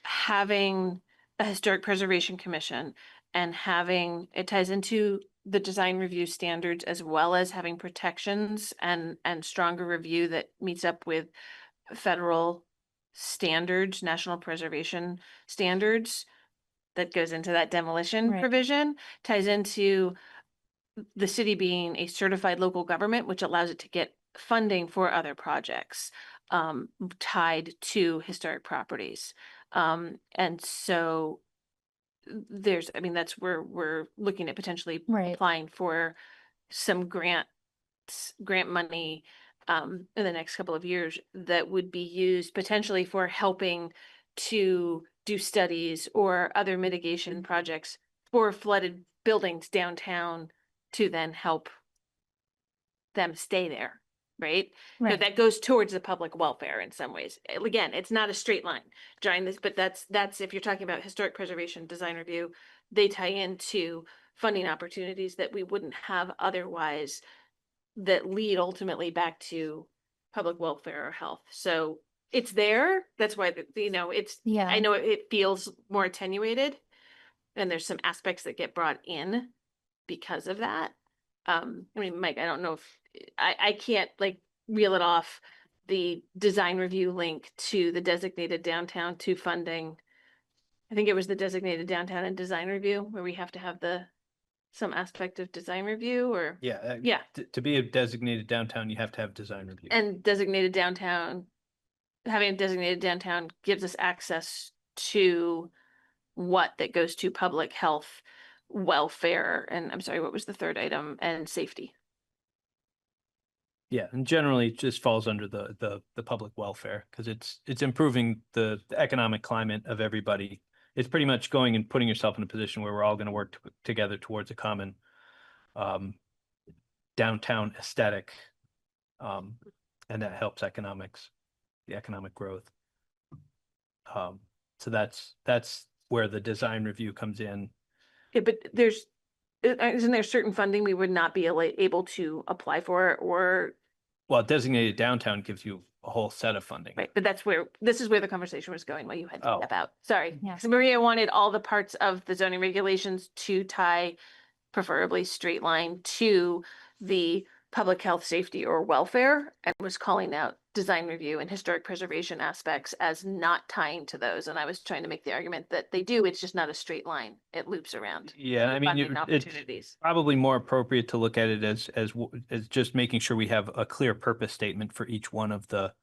having a historic preservation commission and having, it ties into the design review standards as well as having protections and stronger review that meets up with federal standards, national preservation standards that goes into that demolition Right. provision, ties into the city being a certified local government, which allows it to get funding for other projects tied to historic properties. And so I mean, that's where we're looking at potentially Right. applying for some grant money in the next couple of years that would be used potentially for helping to do studies or other mitigation projects for flooded buildings downtown to then help them stay there, right? So Right. that goes towards the public welfare in some ways. Again, it's not a straight line, drawing this, but that's if you're talking about historic preservation, design review, they tie into funding opportunities that we wouldn't have otherwise that lead ultimately back to public welfare or health. So it's there. That's why, it's, Yeah. I know it feels more attenuated and there's some aspects that get brought in because of that. I mean, Mike, I don't know if I can't like reel it off the design review link to the designated downtown to funding. I think it was the designated downtown and design review where we have to have some aspect of design review or Yeah. yeah. To be a designated downtown, you have to have design review. And designated downtown, having a designated downtown gives us access to what that goes to public health, welfare, and I'm sorry, what was the third item? And safety. Yeah, and generally it just falls under the public welfare because it's improving the economic climate of everybody. It's pretty much going and putting yourself in a position where we're all going to work together towards a common downtown aesthetic, and that helps the economic growth. So that's where the design review comes in. Yeah, but isn't there certain funding we would not be able to apply for or? Well, designated downtown gives you a whole set of funding. Right, but this is where the conversation was going while you had to step out. Sorry. Yeah. Because Maria wanted all the parts of the zoning regulations to tie preferably straight line to the public health, safety, or welfare, and was calling out design review and historic preservation aspects as not tying to those. And I was trying to make the argument that they do, it's just not a straight line. It loops around. Yeah, I mean, funding it's opportunities. probably more appropriate to look at it as just making sure we have a clear purpose statement for each one of the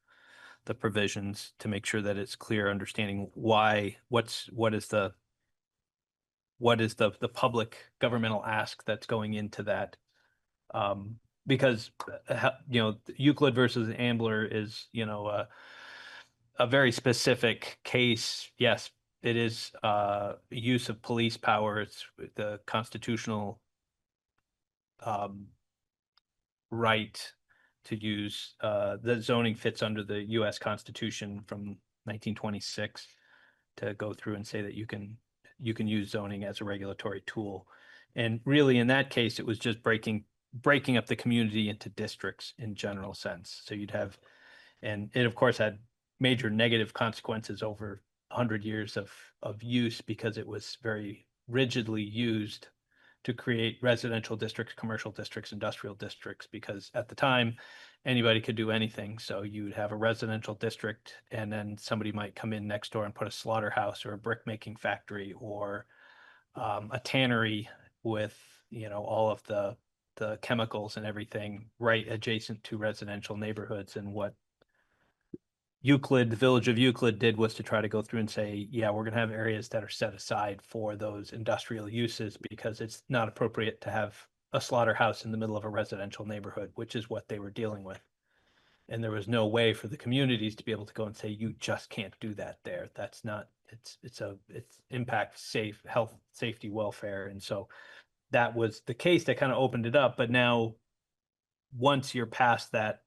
provisions to make sure that it's clear understanding why, what is the public governmental ask that's going into that. Because Euclid versus Ambler is a very specific case. Yes, it is use of police power. It's the constitutional right to use the zoning fits under the U.S. Constitution from 1926 to go through and say that you can use zoning as a regulatory tool. And really, in that case, it was just breaking up the community into districts in general sense. So you'd have, and it of course had major negative consequences over 100 years of use because it was very rigidly used to create residential districts, commercial districts, industrial districts, because at the time anybody could do anything. So you'd have a residential district and then somebody might come in next door and put a slaughterhouse or a brick making factory or a tannery with all of the chemicals and everything right adjacent to residential neighborhoods. And what the village of Euclid did was to try to go through and say, yeah, we're going to have areas that are set aside for those industrial uses because it's not appropriate to have a slaughterhouse in the middle of a residential neighborhood, which is what they were dealing with. And there was no way for the communities to be able to go and say, you just can't do that there. That's not, it's impact health, safety, welfare. And so that was the case that kind of opened it up. But now, once you're past that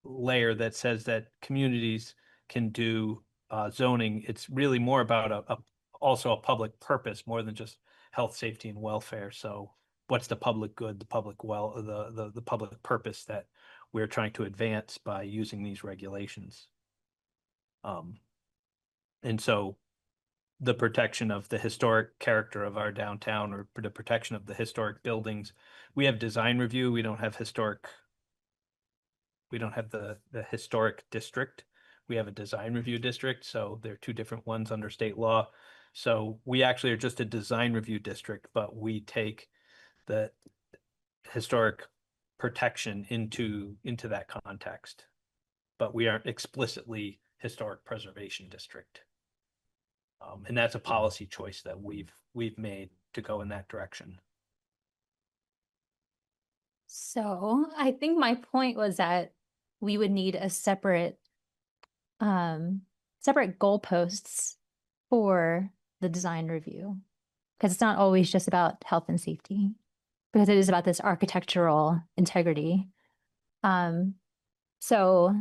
layer that says that communities can do zoning, it's really more about also a public purpose more than just health, safety, and welfare. So what's the public good, the public the public purpose that we're trying to advance by using these regulations? And so the protection of the historic character of our downtown, or the protection of the historic buildings. We have design review. We don't have the historic district. We have a design review district. So they're two different ones under state law. So we actually are just a design review district, but we take the historic protection into that context. But we aren't explicitly historic preservation district. And that's a policy choice that we've made to go in that direction. So I think my point was that we would need a separate goalposts for the design review, because it's not always just about health and safety, because it is about this architectural integrity. So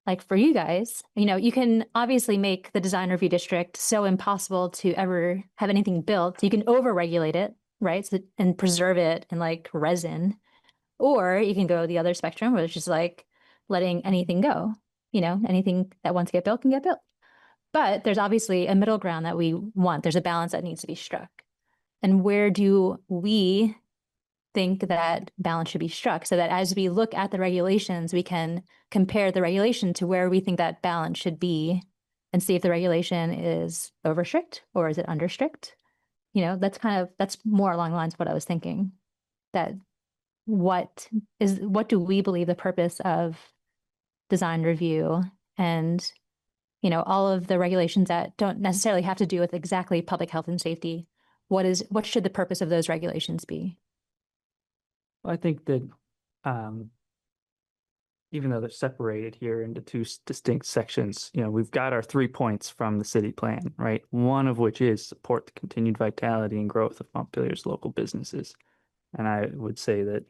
like for you guys, you can obviously make the design review district so impossible to ever have anything built. You can over-regulate it, right? So, and preserve it in like resin. Or you can go the other spectrum, which is like letting anything go. Anything that wants to get built can get built. But there's obviously a middle ground that we want. There's a balance that needs to be struck. And where do we think that balance should be struck, so that as we look at the regulations, we can compare the regulation to where we think that balance should be and see if the regulation is over strict or is it under strict? That's more along the lines of what I was thinking, that what do we believe the purpose of design review and all of the regulations that don't necessarily have to do with exactly public health and safety. What should the purpose of those regulations be? I think that even though they're separated here into two distinct sections, we've got our 3 points from the city plan, right? One of which is support the continued vitality and growth of Montpelier's local businesses. And I would say that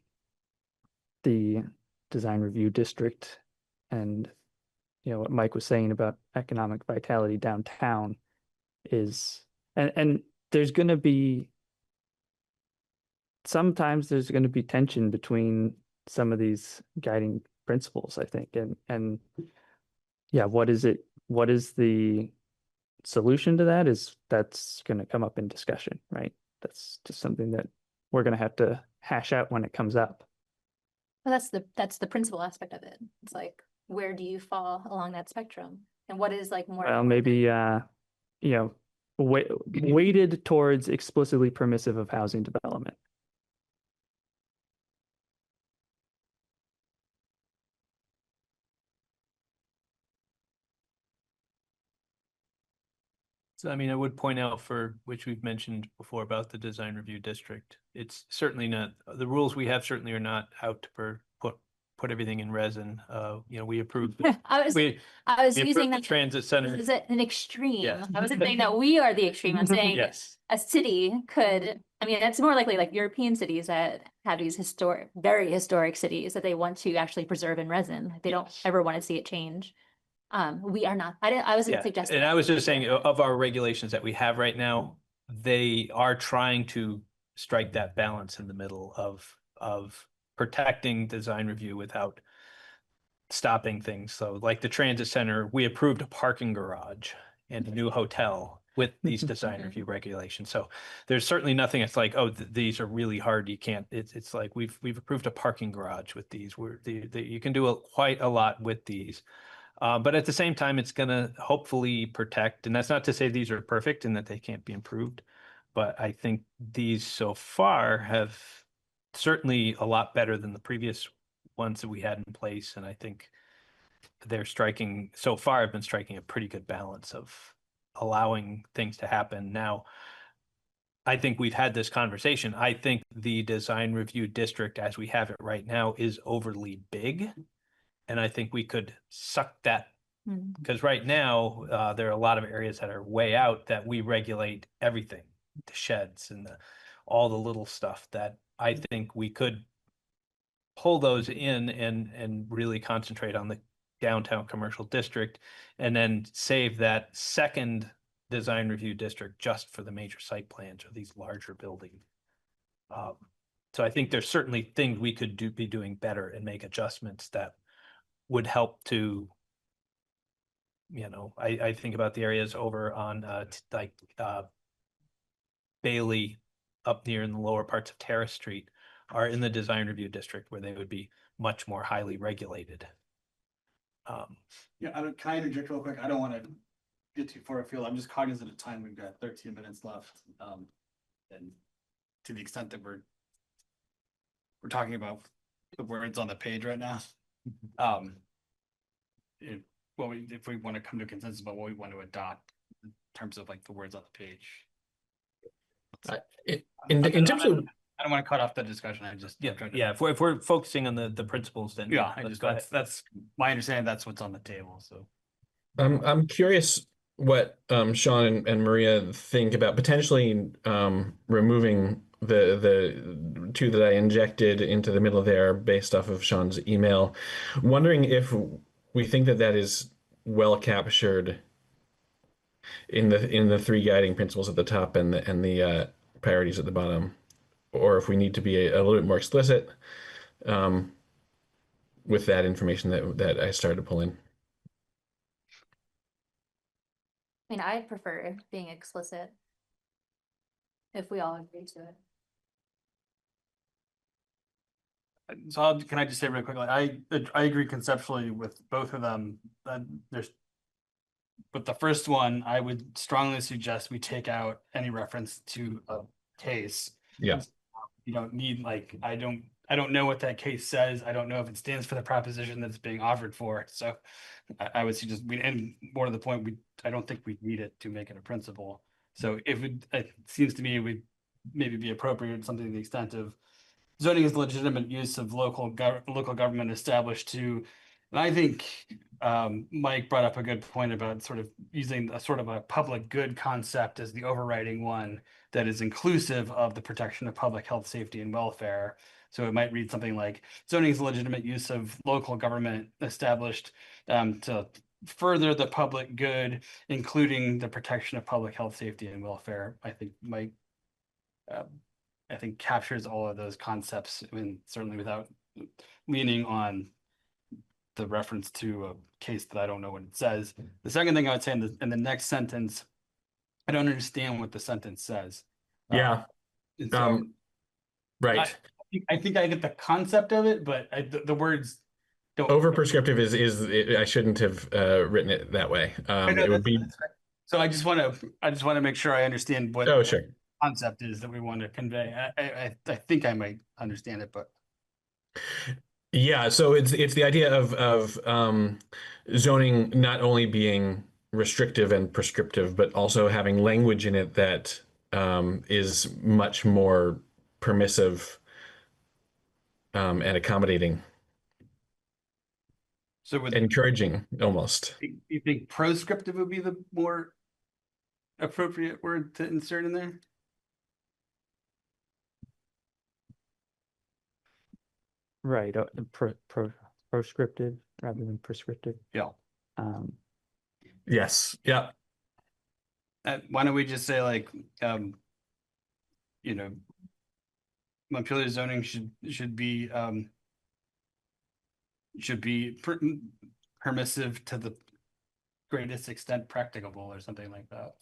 the design review district and what Mike was saying about economic vitality downtown is, and there's going to be, sometimes there's going to be tension between some of these guiding principles, I think. And yeah, what is the solution to that? That's going to come up in discussion, right? That's just something that we're going to have to hash out when it comes up. Well, that's the principal aspect of it. It's like, where do you fall along that spectrum? And what is like more? Well, maybe weighted towards explicitly permissive of housing development. So, I would point out, for which we've mentioned before about the design review district, it's certainly not, the rules we have certainly are not out to put everything in resin. We approved. I was we using approved the that transit center. as an extreme. Yeah. I wasn't saying that we are the extreme. I'm saying Yes. a city could, it's more likely like European cities that have these very historic cities that they want to actually preserve in resin. They don't ever want to see it change. We are not. I wasn't suggesting. And I was just saying, of our regulations that we have right now, they are trying to strike that balance in the middle of protecting design review without stopping things. So like the transit center, we approved a parking garage and a new hotel with these design review regulations. So there's certainly nothing that's like, oh, these are really hard. You can't, it's like we've approved a parking garage with these. You can do quite a lot with these. But at the same time, it's going to hopefully protect, and that's not to say these are perfect and that they can't be improved, but I think these so far have certainly a lot better than the previous ones that we had in place. And I think they're so far have been striking a pretty good balance of allowing things to happen. Now, I think we've had this conversation. I think the design review district as we have it right now is overly big. And I think we could suck that, because right now, there are a lot of areas that are way out that we regulate everything, the sheds and all the little stuff that I think we could pull those in and really concentrate on the downtown commercial district, and then save that second design review district just for the major site plans or these larger buildings. So I think there's certainly things we could be doing better and make adjustments that would help to, I think about the areas over on Bailey up near in the lower parts of Terrace Street are in the design review district where they would be much more highly regulated. Yeah, can I interject real quick? I don't want to get too far afield. I'm just cognizant of time. We've got 13 minutes left. And to the extent that we're talking about the words on the page right now. If we want to come to a consensus about what we want to adopt in terms of like the words on the page. In terms of, I don't want to cut off the discussion. I just If we're focusing on the principles, then yeah, let's go ahead. that's my understanding. That's what's on the table. So I'm curious what Sean and Maria think about potentially removing the two that I injected into the middle there based off of Sean's email. Wondering if we think that is well captured in the three guiding principles at the top and the priorities at the bottom, or if we need to be a little bit more explicit with that information that I started to pull in. I mean, I prefer being explicit if we all agree to it. So can I just say real quickly, I agree conceptually with both of them. But the first one, I would strongly suggest we take out any reference to a case. Yeah. You don't need I don't know what that case says. I don't know if it stands for the proposition that's being offered for. So I would suggest and more to the point, I don't think we need it to make it a principle. So it seems to me it would maybe be appropriate something to the extent of zoning is legitimate use of local government established to, and I think Mike brought up a good point about sort of using a sort of a public good concept as the overriding one that is inclusive of the protection of public health, safety, and welfare. So it might read something like zoning is legitimate use of local government established to further the public good, including the protection of public health, safety, and welfare. I think Mike captures all of those concepts, I mean, certainly without leaning on the reference to a case that I don't know what it says. The second thing I would say in the next sentence, I don't understand what the sentence says. Yeah. So right. I think I get the concept of it, but the words don't. Over prescriptive is I shouldn't have written it that way. It would be. So I just want to make sure I understand what. Oh, sure. Concept is that we want to convey. I think I might understand it, but yeah. So it's the idea of zoning not only being restrictive and prescriptive, but also having language in it that is much more permissive and accommodating. So encouraging almost. You think proscriptive would be the more appropriate word to insert in there? Right, proscriptive rather than prescriptive. Yeah. Yes. Yeah. Why don't we just say Montpelier zoning should be permissive to the greatest extent practicable, or something like that.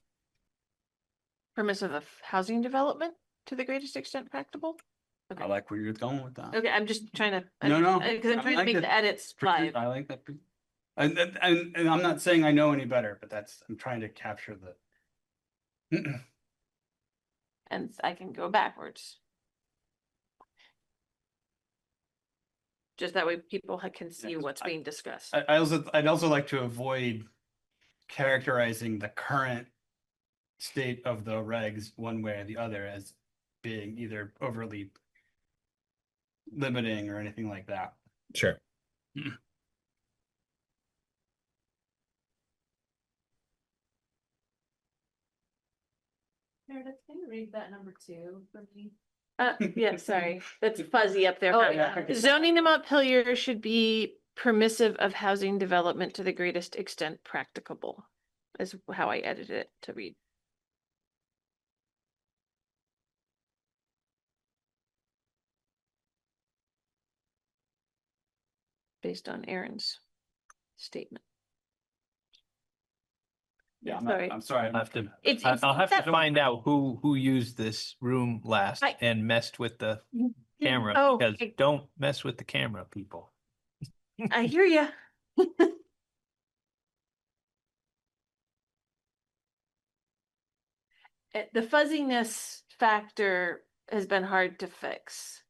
Permissive of housing development to the greatest extent practicable. Okay. I like where you're going with that. Okay, I'm just trying to. No, because I'm trying to make the edits live. I like that. And I'm not saying I know any better, but I'm trying to capture the. And I can go backwards. Just that way people can see what's being discussed. I'd also like to avoid characterizing the current state of the regs one way or the other as being either overly limiting or anything like that. Sure. Meredith, can you read that number 2 for me? Yeah, sorry, that's fuzzy up there. Oh, yeah. Zoning in Montpelier should be permissive of housing development to the greatest extent practicable, is how I edited it to read. Based on Aaron's statement. Yeah, Sorry. I'm sorry. I'll have to, It's I'll have to that- find out who used this room last I- and messed with the camera, Oh, because don't mess with the camera, people. I hear ya. The fuzziness factor has been hard to fix.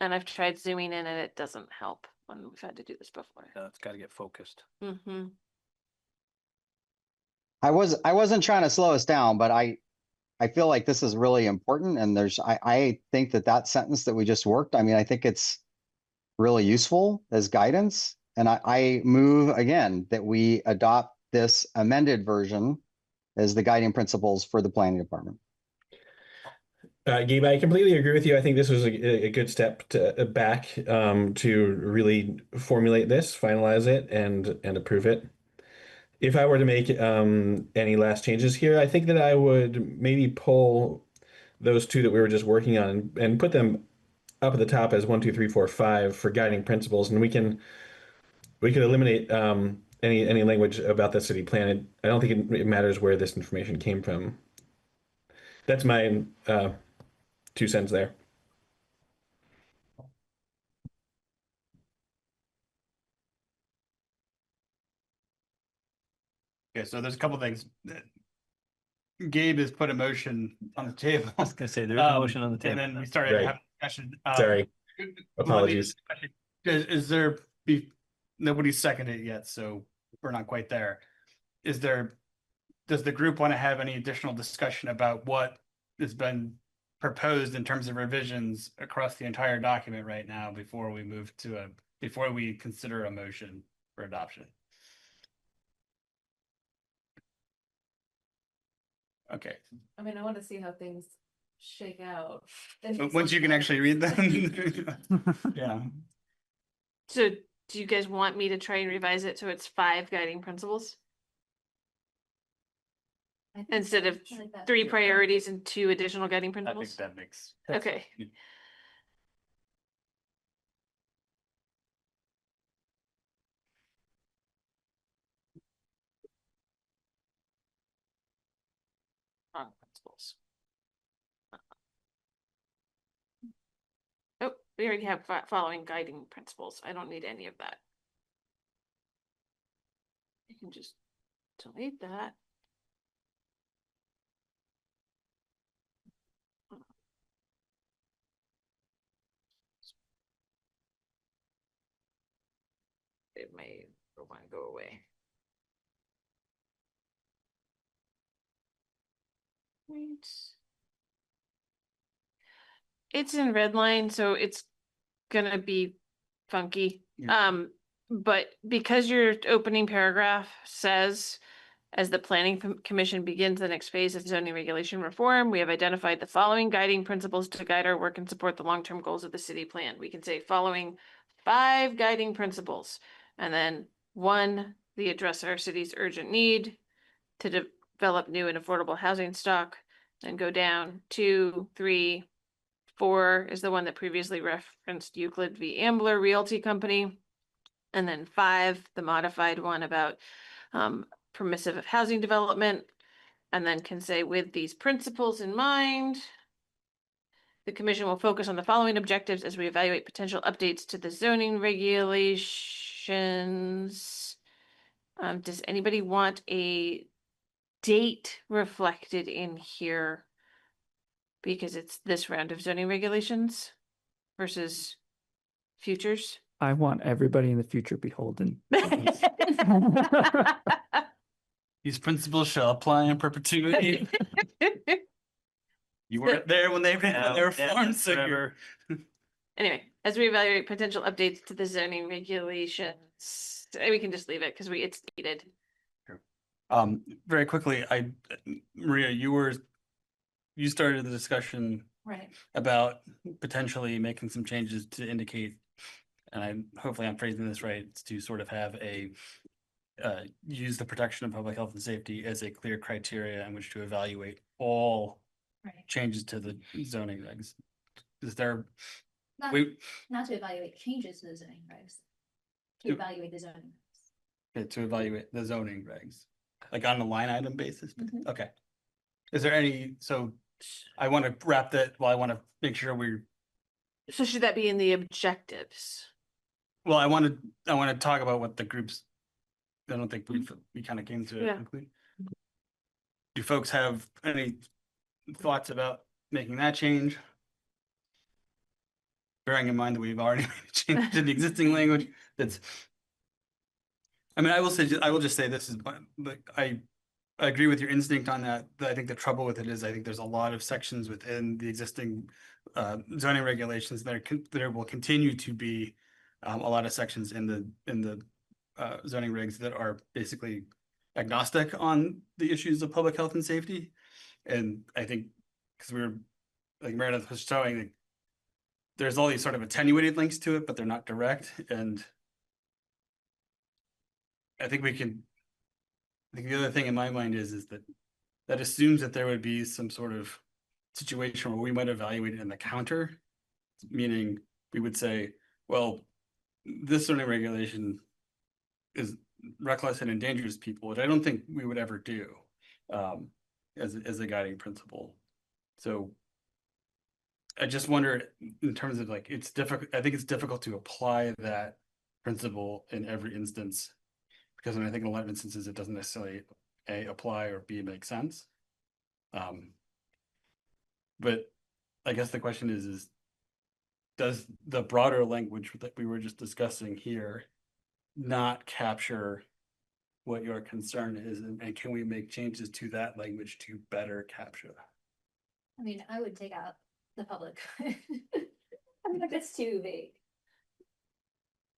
And I've tried zooming in and it doesn't help when we've had to do this before. It's got to get focused. Mm-hmm. I wasn't trying to slow us down, but I feel like this is really important. And I think that sentence that we just worked, I mean, I think it's really useful as guidance. And I move again that we adopt this amended version as the guiding principles for the planning department. Gabe, I completely agree with you. I think this was a good step back to really formulate this, finalize it, and approve it. If I were to make any last changes here, I think that I would maybe pull those 2 that we were just working on and put them up at the top as 1, 2, 3, 4, 5 for guiding principles, and we can eliminate any language about the city plan. I don't think it matters where this information came from. That's my 2 cents there. Okay, so there's a couple things. Gabe has put a motion on the table. I was gonna say there's a motion on the table. And then we started Right. having a discussion. Sorry. let me- Apologies. Is there nobody's seconded it yet, so we're not quite there. Does the group want to have any additional discussion about what has been proposed in terms of revisions across the entire document right now before we consider a motion for adoption? Okay, I mean, I want to see how things shake out. once you can actually read them. Yeah. So do you guys want me to try and revise it so it's 5 guiding principles instead of 3 priorities and 2 additional guiding I think principles? that makes. Okay. Wrong principles. Oh, we already have following guiding principles. I don't need any of that. You can just delete that. It may want to go away. Right. It's in red line, so it's gonna be funky. Yeah. But because your opening paragraph says, as the planning commission begins the next phase of zoning regulation reform, we have identified the following guiding principles to guide our work and support the long-term goals of the city plan. We can say following 5 guiding principles, and then 1, the address our city's urgent need to develop new and affordable housing stock, then go down 2, 3, 4 is the one that previously referenced Euclid v. Ambler Realty Company. And then 5, the modified one about permissive housing development. And then can say, with these principles in mind, the commission will focus on the following objectives as we evaluate potential updates to the zoning regulations. Does anybody want a date reflected in here? Because it's this round of zoning regulations versus futures. I want everybody in the future beholden. These principles shall apply in perpetuity. You weren't there when they were formed, so forever. Anyway, as we evaluate potential updates to the zoning regulations, we can just leave it because it's needed. Very quickly, Maria, you started the discussion Right. about potentially making some changes to indicate, and hopefully I'm phrasing this right, to sort of have use the protection of public health and safety as a clear criteria in which to evaluate all Right. changes to the zoning regs. Is there, Not, not to evaluate changes to the zoning regs, to To- evaluate the zoning regs. to evaluate the zoning regs, like on a line item basis? Mhm. Okay. Is there so I want to wrap that, I want to make sure So should that be in the objectives? I want to talk about what the groups, I don't think we kind of came to a Yeah. conclusion. Do folks have any thoughts about making that change? Bearing in mind that we've already made a change to the existing language, I mean, I will just say this is, I agree with your instinct on that. I think the trouble with it is, I think there's a lot of sections within the existing zoning regulations that there will continue to be a lot of sections in the zoning regs that are basically agnostic on the issues of public health and safety. And I think, because we were, like Meredith was showing, like, there's all these sort of attenuated links to it, but they're not direct. And I think the other thing in my mind is that assumes that there would be some sort of situation where we might evaluate it in the counter, meaning we would say, well, this zoning regulation is reckless and endangers people, which I don't think we would ever do as a guiding principle. So I just wonder, in terms of, like, it's difficult. I think it's difficult to apply that principle in every instance, because I think in a lot of instances it doesn't necessarily A, apply, or B, make sense. But I guess the question is does the broader language that we were just discussing here not capture what your concern is, and can we make changes to that language to better capture that? I mean, I would take out the public. I mean, like, that's too vague.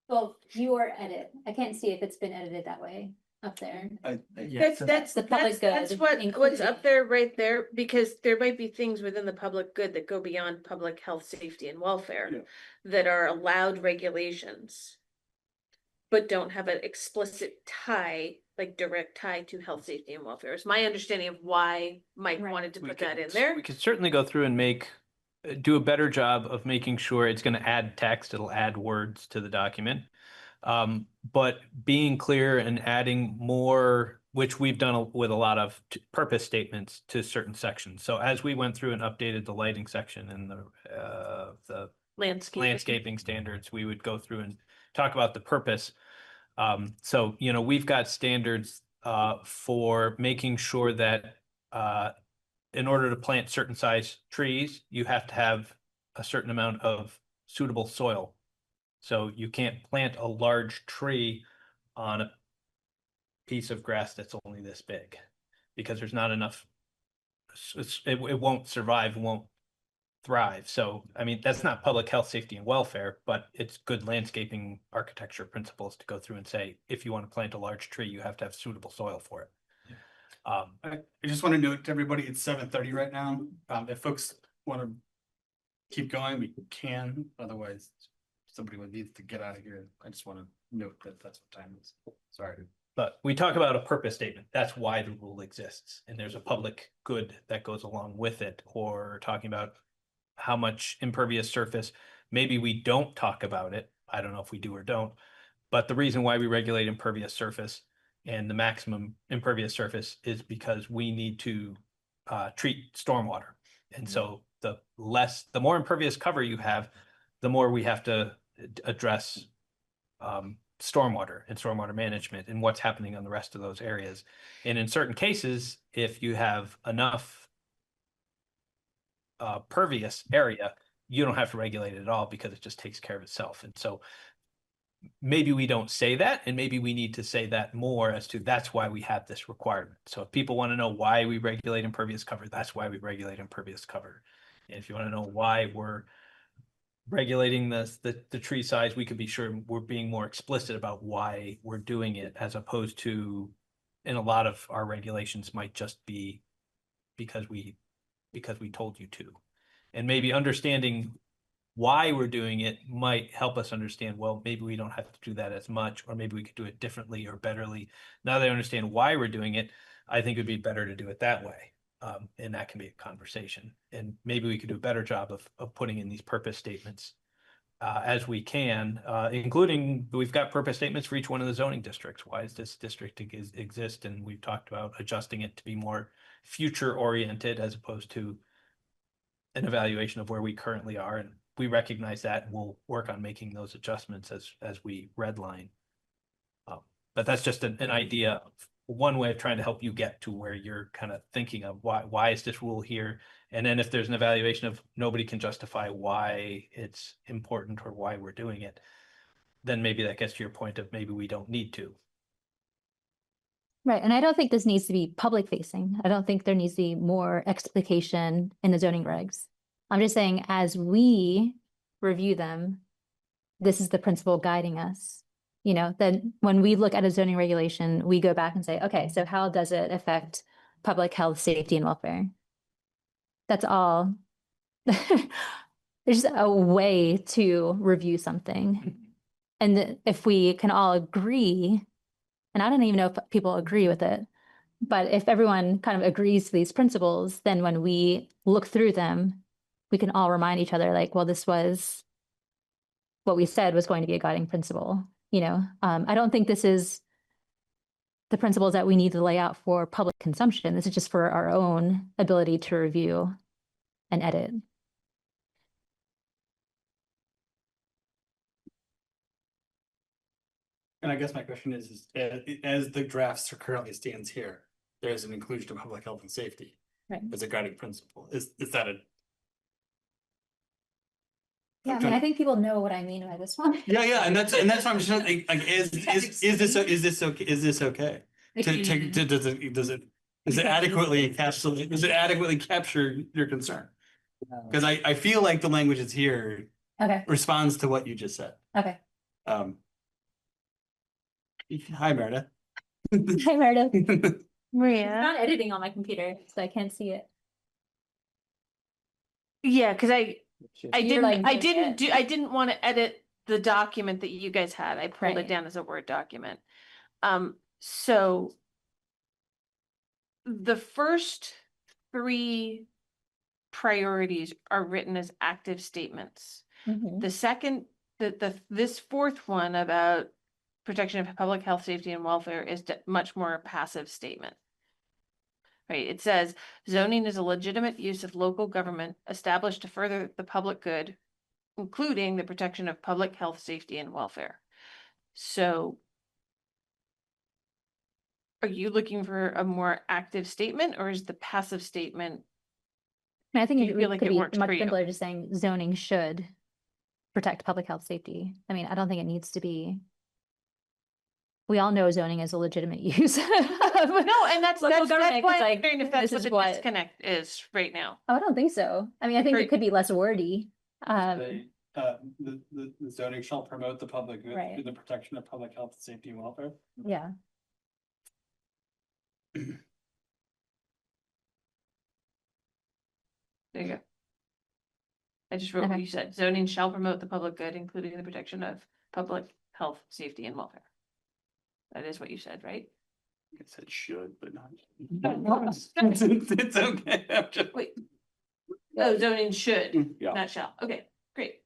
Well, your edit, I can't see if it's been edited that way up there. That's the public good That's what's included. up there, right there, because there might be things within the public good that go beyond public health, safety, and welfare Yeah. that are allowed regulations, but don't have an explicit tie, like direct tie to health, safety, and welfare. It's my understanding of why Mike Right. wanted to We put that could- in there. We could certainly go through and do a better job of making sure it's going to add text, it'll add words to the document. But being clear and adding more, which we've done with a lot of purpose statements to certain sections. So as we went through and updated the lighting section and the landscaping standards, we would go through and talk about the purpose. So, we've got standards for making sure that in order to plant certain size trees, you have to have a certain amount of suitable soil. So you can't plant a large tree on a piece of grass that's only this big, because there's not enough, it won't survive, won't thrive. So, I mean, that's not public health, safety, and welfare, but it's good landscaping architecture principles to go through and say, if you want to plant a large tree, you have to have suitable soil for it. I just want to note to everybody, it's 7:30 right now. If folks want to keep going, we can. Otherwise, somebody would need to get out of here. I just want to note that that's what time it is. Sorry. But we talk about a purpose statement. That's why the rule exists. And there's a public good that goes along with it, or talking about how much impervious surface. Maybe we don't talk about it. I don't know if we do or don't. But the reason why we regulate impervious surface and the maximum impervious surface is because we need to treat stormwater. And so the more impervious cover you have, the more we have to address stormwater and stormwater management and what's happening on the rest of those areas. And in certain cases, if you have enough pervious area, you don't have to regulate it at all because it just takes care of itself. And so maybe we don't say that, and maybe we need to say that more as to that's why we have this requirement. So if people want to know why we regulate impervious cover, that's why we regulate impervious cover. And if you want to know why we're regulating the tree size, we could be sure we're being more explicit about why we're doing it, as opposed to, in a lot of our regulations might just be because we told you to. And maybe understanding why we're doing it might help us understand, well, maybe we don't have to do that as much, or maybe we could do it differently or betterly. Now that I understand why we're doing it, I think it'd be better to do it that way. And that can be a conversation. And maybe we could do a better job of putting in these purpose statements as we can, including we've got purpose statements for each one of the zoning districts. Why does this district exist? And we've talked about adjusting it to be more future oriented as opposed to an evaluation of where we currently are. And we recognize that, and we'll work on making those adjustments as we redline. But that's just an idea of one way of trying to help you get to where you're kind of thinking of why is this rule here? And then if there's an evaluation of nobody can justify why it's important or why we're doing it, then maybe that gets to your point of maybe we don't need to. Right, and I don't think this needs to be public facing. I don't think there needs to be more explication in the zoning regs. I'm just saying, as we review them, this is the principle guiding us. You know, then when we look at a zoning regulation, we go back and say, okay, so how does it affect public health, safety, and welfare? That's all. There's a way to review something. And if we can all agree, and I don't even know if people agree with it, but if everyone kind of agrees to these principles, then when we look through them, we can all remind each other, like, well, this was what we said was going to be a guiding principle. You know, I don't think this is the principles that we need to lay out for public consumption. This is just for our own ability to review and edit. And I guess my question is as the drafts are currently stands here, there's an inclusion of public health and safety Right. as a guiding principle. Is that a? Yeah, I mean, I think people know what I mean by this one. Yeah, and that's what I'm just like is this okay? Is this okay? Does it adequately encapsulate? Does it adequately capture your concern? Because I feel like the language is here Okay. responds to what you just said. Okay. Hi, Meredith. Hi, Meredith. It's Maria. not editing on my computer, so I can't see it. Yeah, because I You're, like, I didn't want to edit the document that you guys had. I pulled Right. it down as a Word document. So the first three priorities are written as active statements. Mhm. The second, this fourth one about protection of public health, safety, and welfare is much more a passive statement. Right, it says zoning is a legitimate use of local government established to further the public good, including the protection of public health, safety, and welfare. So are you looking for a more active statement, or is the passive statement? I think Do it you would- feel like could it be works much for you? simpler just saying zoning should protect public health, safety. I mean, I don't think it needs to be. We all know zoning is a legitimate use. No, and that's Local why government, I'm it's like, wondering if that's this what is the what- disconnect is right now. Oh, I don't think so. I mean, I think Or- it could be less wordy. The zoning shall promote the public good Right. through the protection of public health, safety, and welfare. Yeah. There you go. I just wrote what Okay. you said. Zoning shall promote the public good, including the protection of public health, safety, and welfare. That is what you said, right? I said should, but not. It's okay. I'm just. Wait. Oh, zoning should, Yeah. not shall. Okay, great.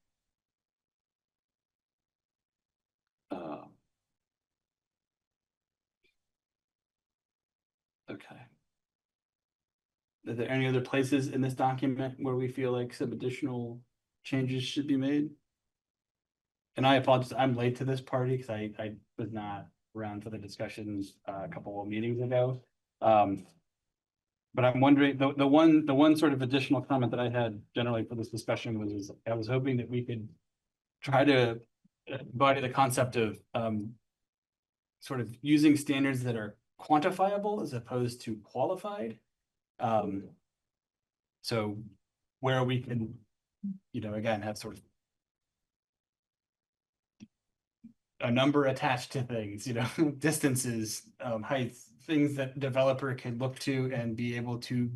Okay. Are there any other places in this document where we feel like some additional changes should be made? And I apologize, I'm late to this party because I was not around for the discussions a couple of meetings ago. But I'm wondering, the one sort of additional comment that I had generally for this discussion was I was hoping that we could try to embody the concept of sort of using standards that are quantifiable as opposed to qualified. So where we can, again, have sort of a number attached to things, distances, heights, things that developer can look to and be able to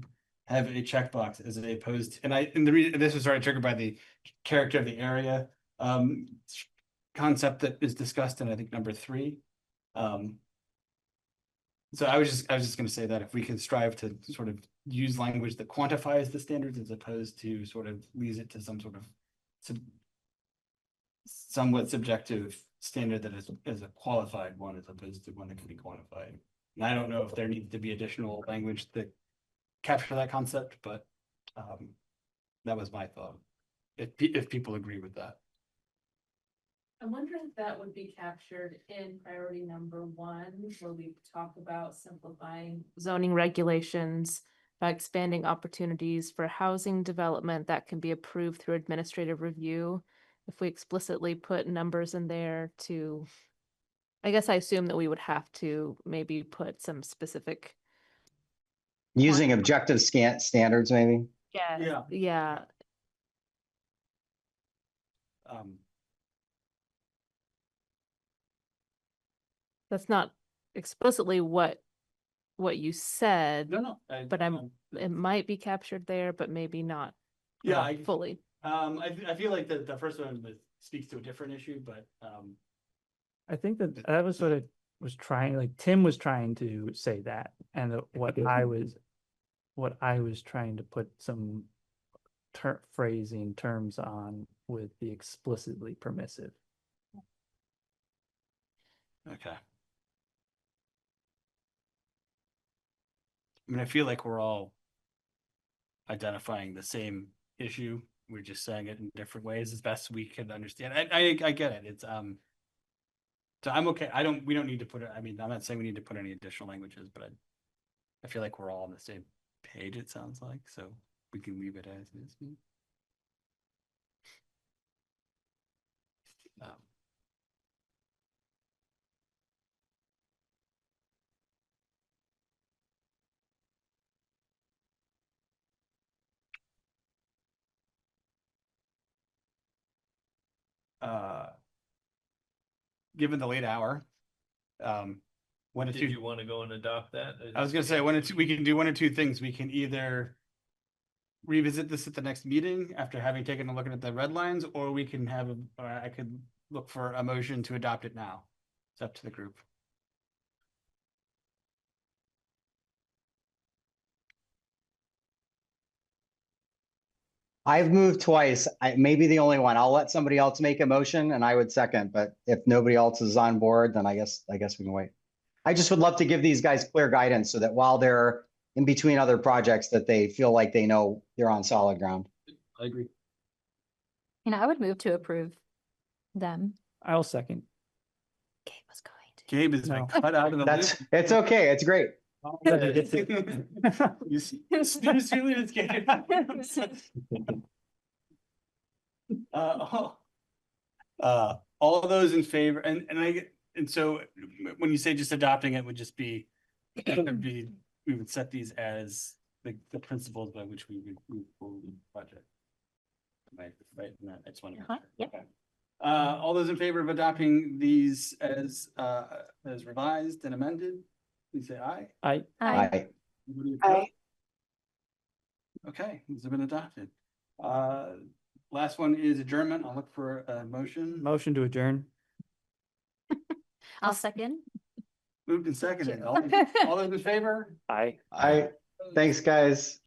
have a checkbox as opposed to, and the reason this was sort of triggered by the character of the area concept that is discussed in, I think, number 3. So I was just going to say that if we can strive to sort of use language that quantifies the standards as opposed to sort of leaves it to some sort of somewhat subjective standard that is a qualified one as opposed to one that can be quantified. And I don't know if there needs to be additional language that capture that concept, but that was my thought. If people agree with that. I wonder if that would be captured in priority number 1, where we talk about simplifying zoning regulations by expanding opportunities for housing development that can be approved through administrative review. If we explicitly put numbers in there to, I guess I assume that we would have to maybe put some specific. Using objective standards, maybe. Yeah. That's not explicitly what you said. No. But it might be captured there, but maybe not. Yeah, fully. I feel like the first one speaks to a different issue, but I think that was what it was trying, like Tim was trying to say that, and what I was trying to put some phrasing terms on with the explicitly permissive. okay. I mean, I feel like we're all identifying the same issue. We're just saying it in different ways as best we can understand. I get it. It's so I'm okay. We don't need to put it. I mean, I'm not saying we need to put any additional languages, but I feel like we're all on the same page, it sounds like, so we can leave it as is. Given the late hour, one or Did two. you want to go and adopt that? I was gonna say we can do one or two things. We can either revisit this at the next meeting after having taken a look at the red lines, or we can or I could look for a motion to adopt it now. It's up to the group. I've moved twice. I may be the only one. I'll let somebody else make a motion and I would second, but if nobody else is on board, then I guess we can wait. I just would love to give these guys clear guidance so that while they're in between other projects, that they feel like they know they're on solid ground. I agree. I would move to approve them. I'll second. Gabe was going to. Gabe has been cut out of the It's okay. It's great. You see, seriously, it's Gabe. All those in favor, and so when you say just adopting it would just be, we would set these as the principles by which we would move forward with the project. Am I right in that? I just want to. Yep. Okay. All those in favor of adopting these as revised and amended, please say aye. Aye. Aye. Anybody opposed? Okay, these have been adopted. Last one is adjournment. I'll look for a motion. Motion to adjourn. I'll second. Moved and seconded. All those in favor? Aye. Aye. Thanks, guys.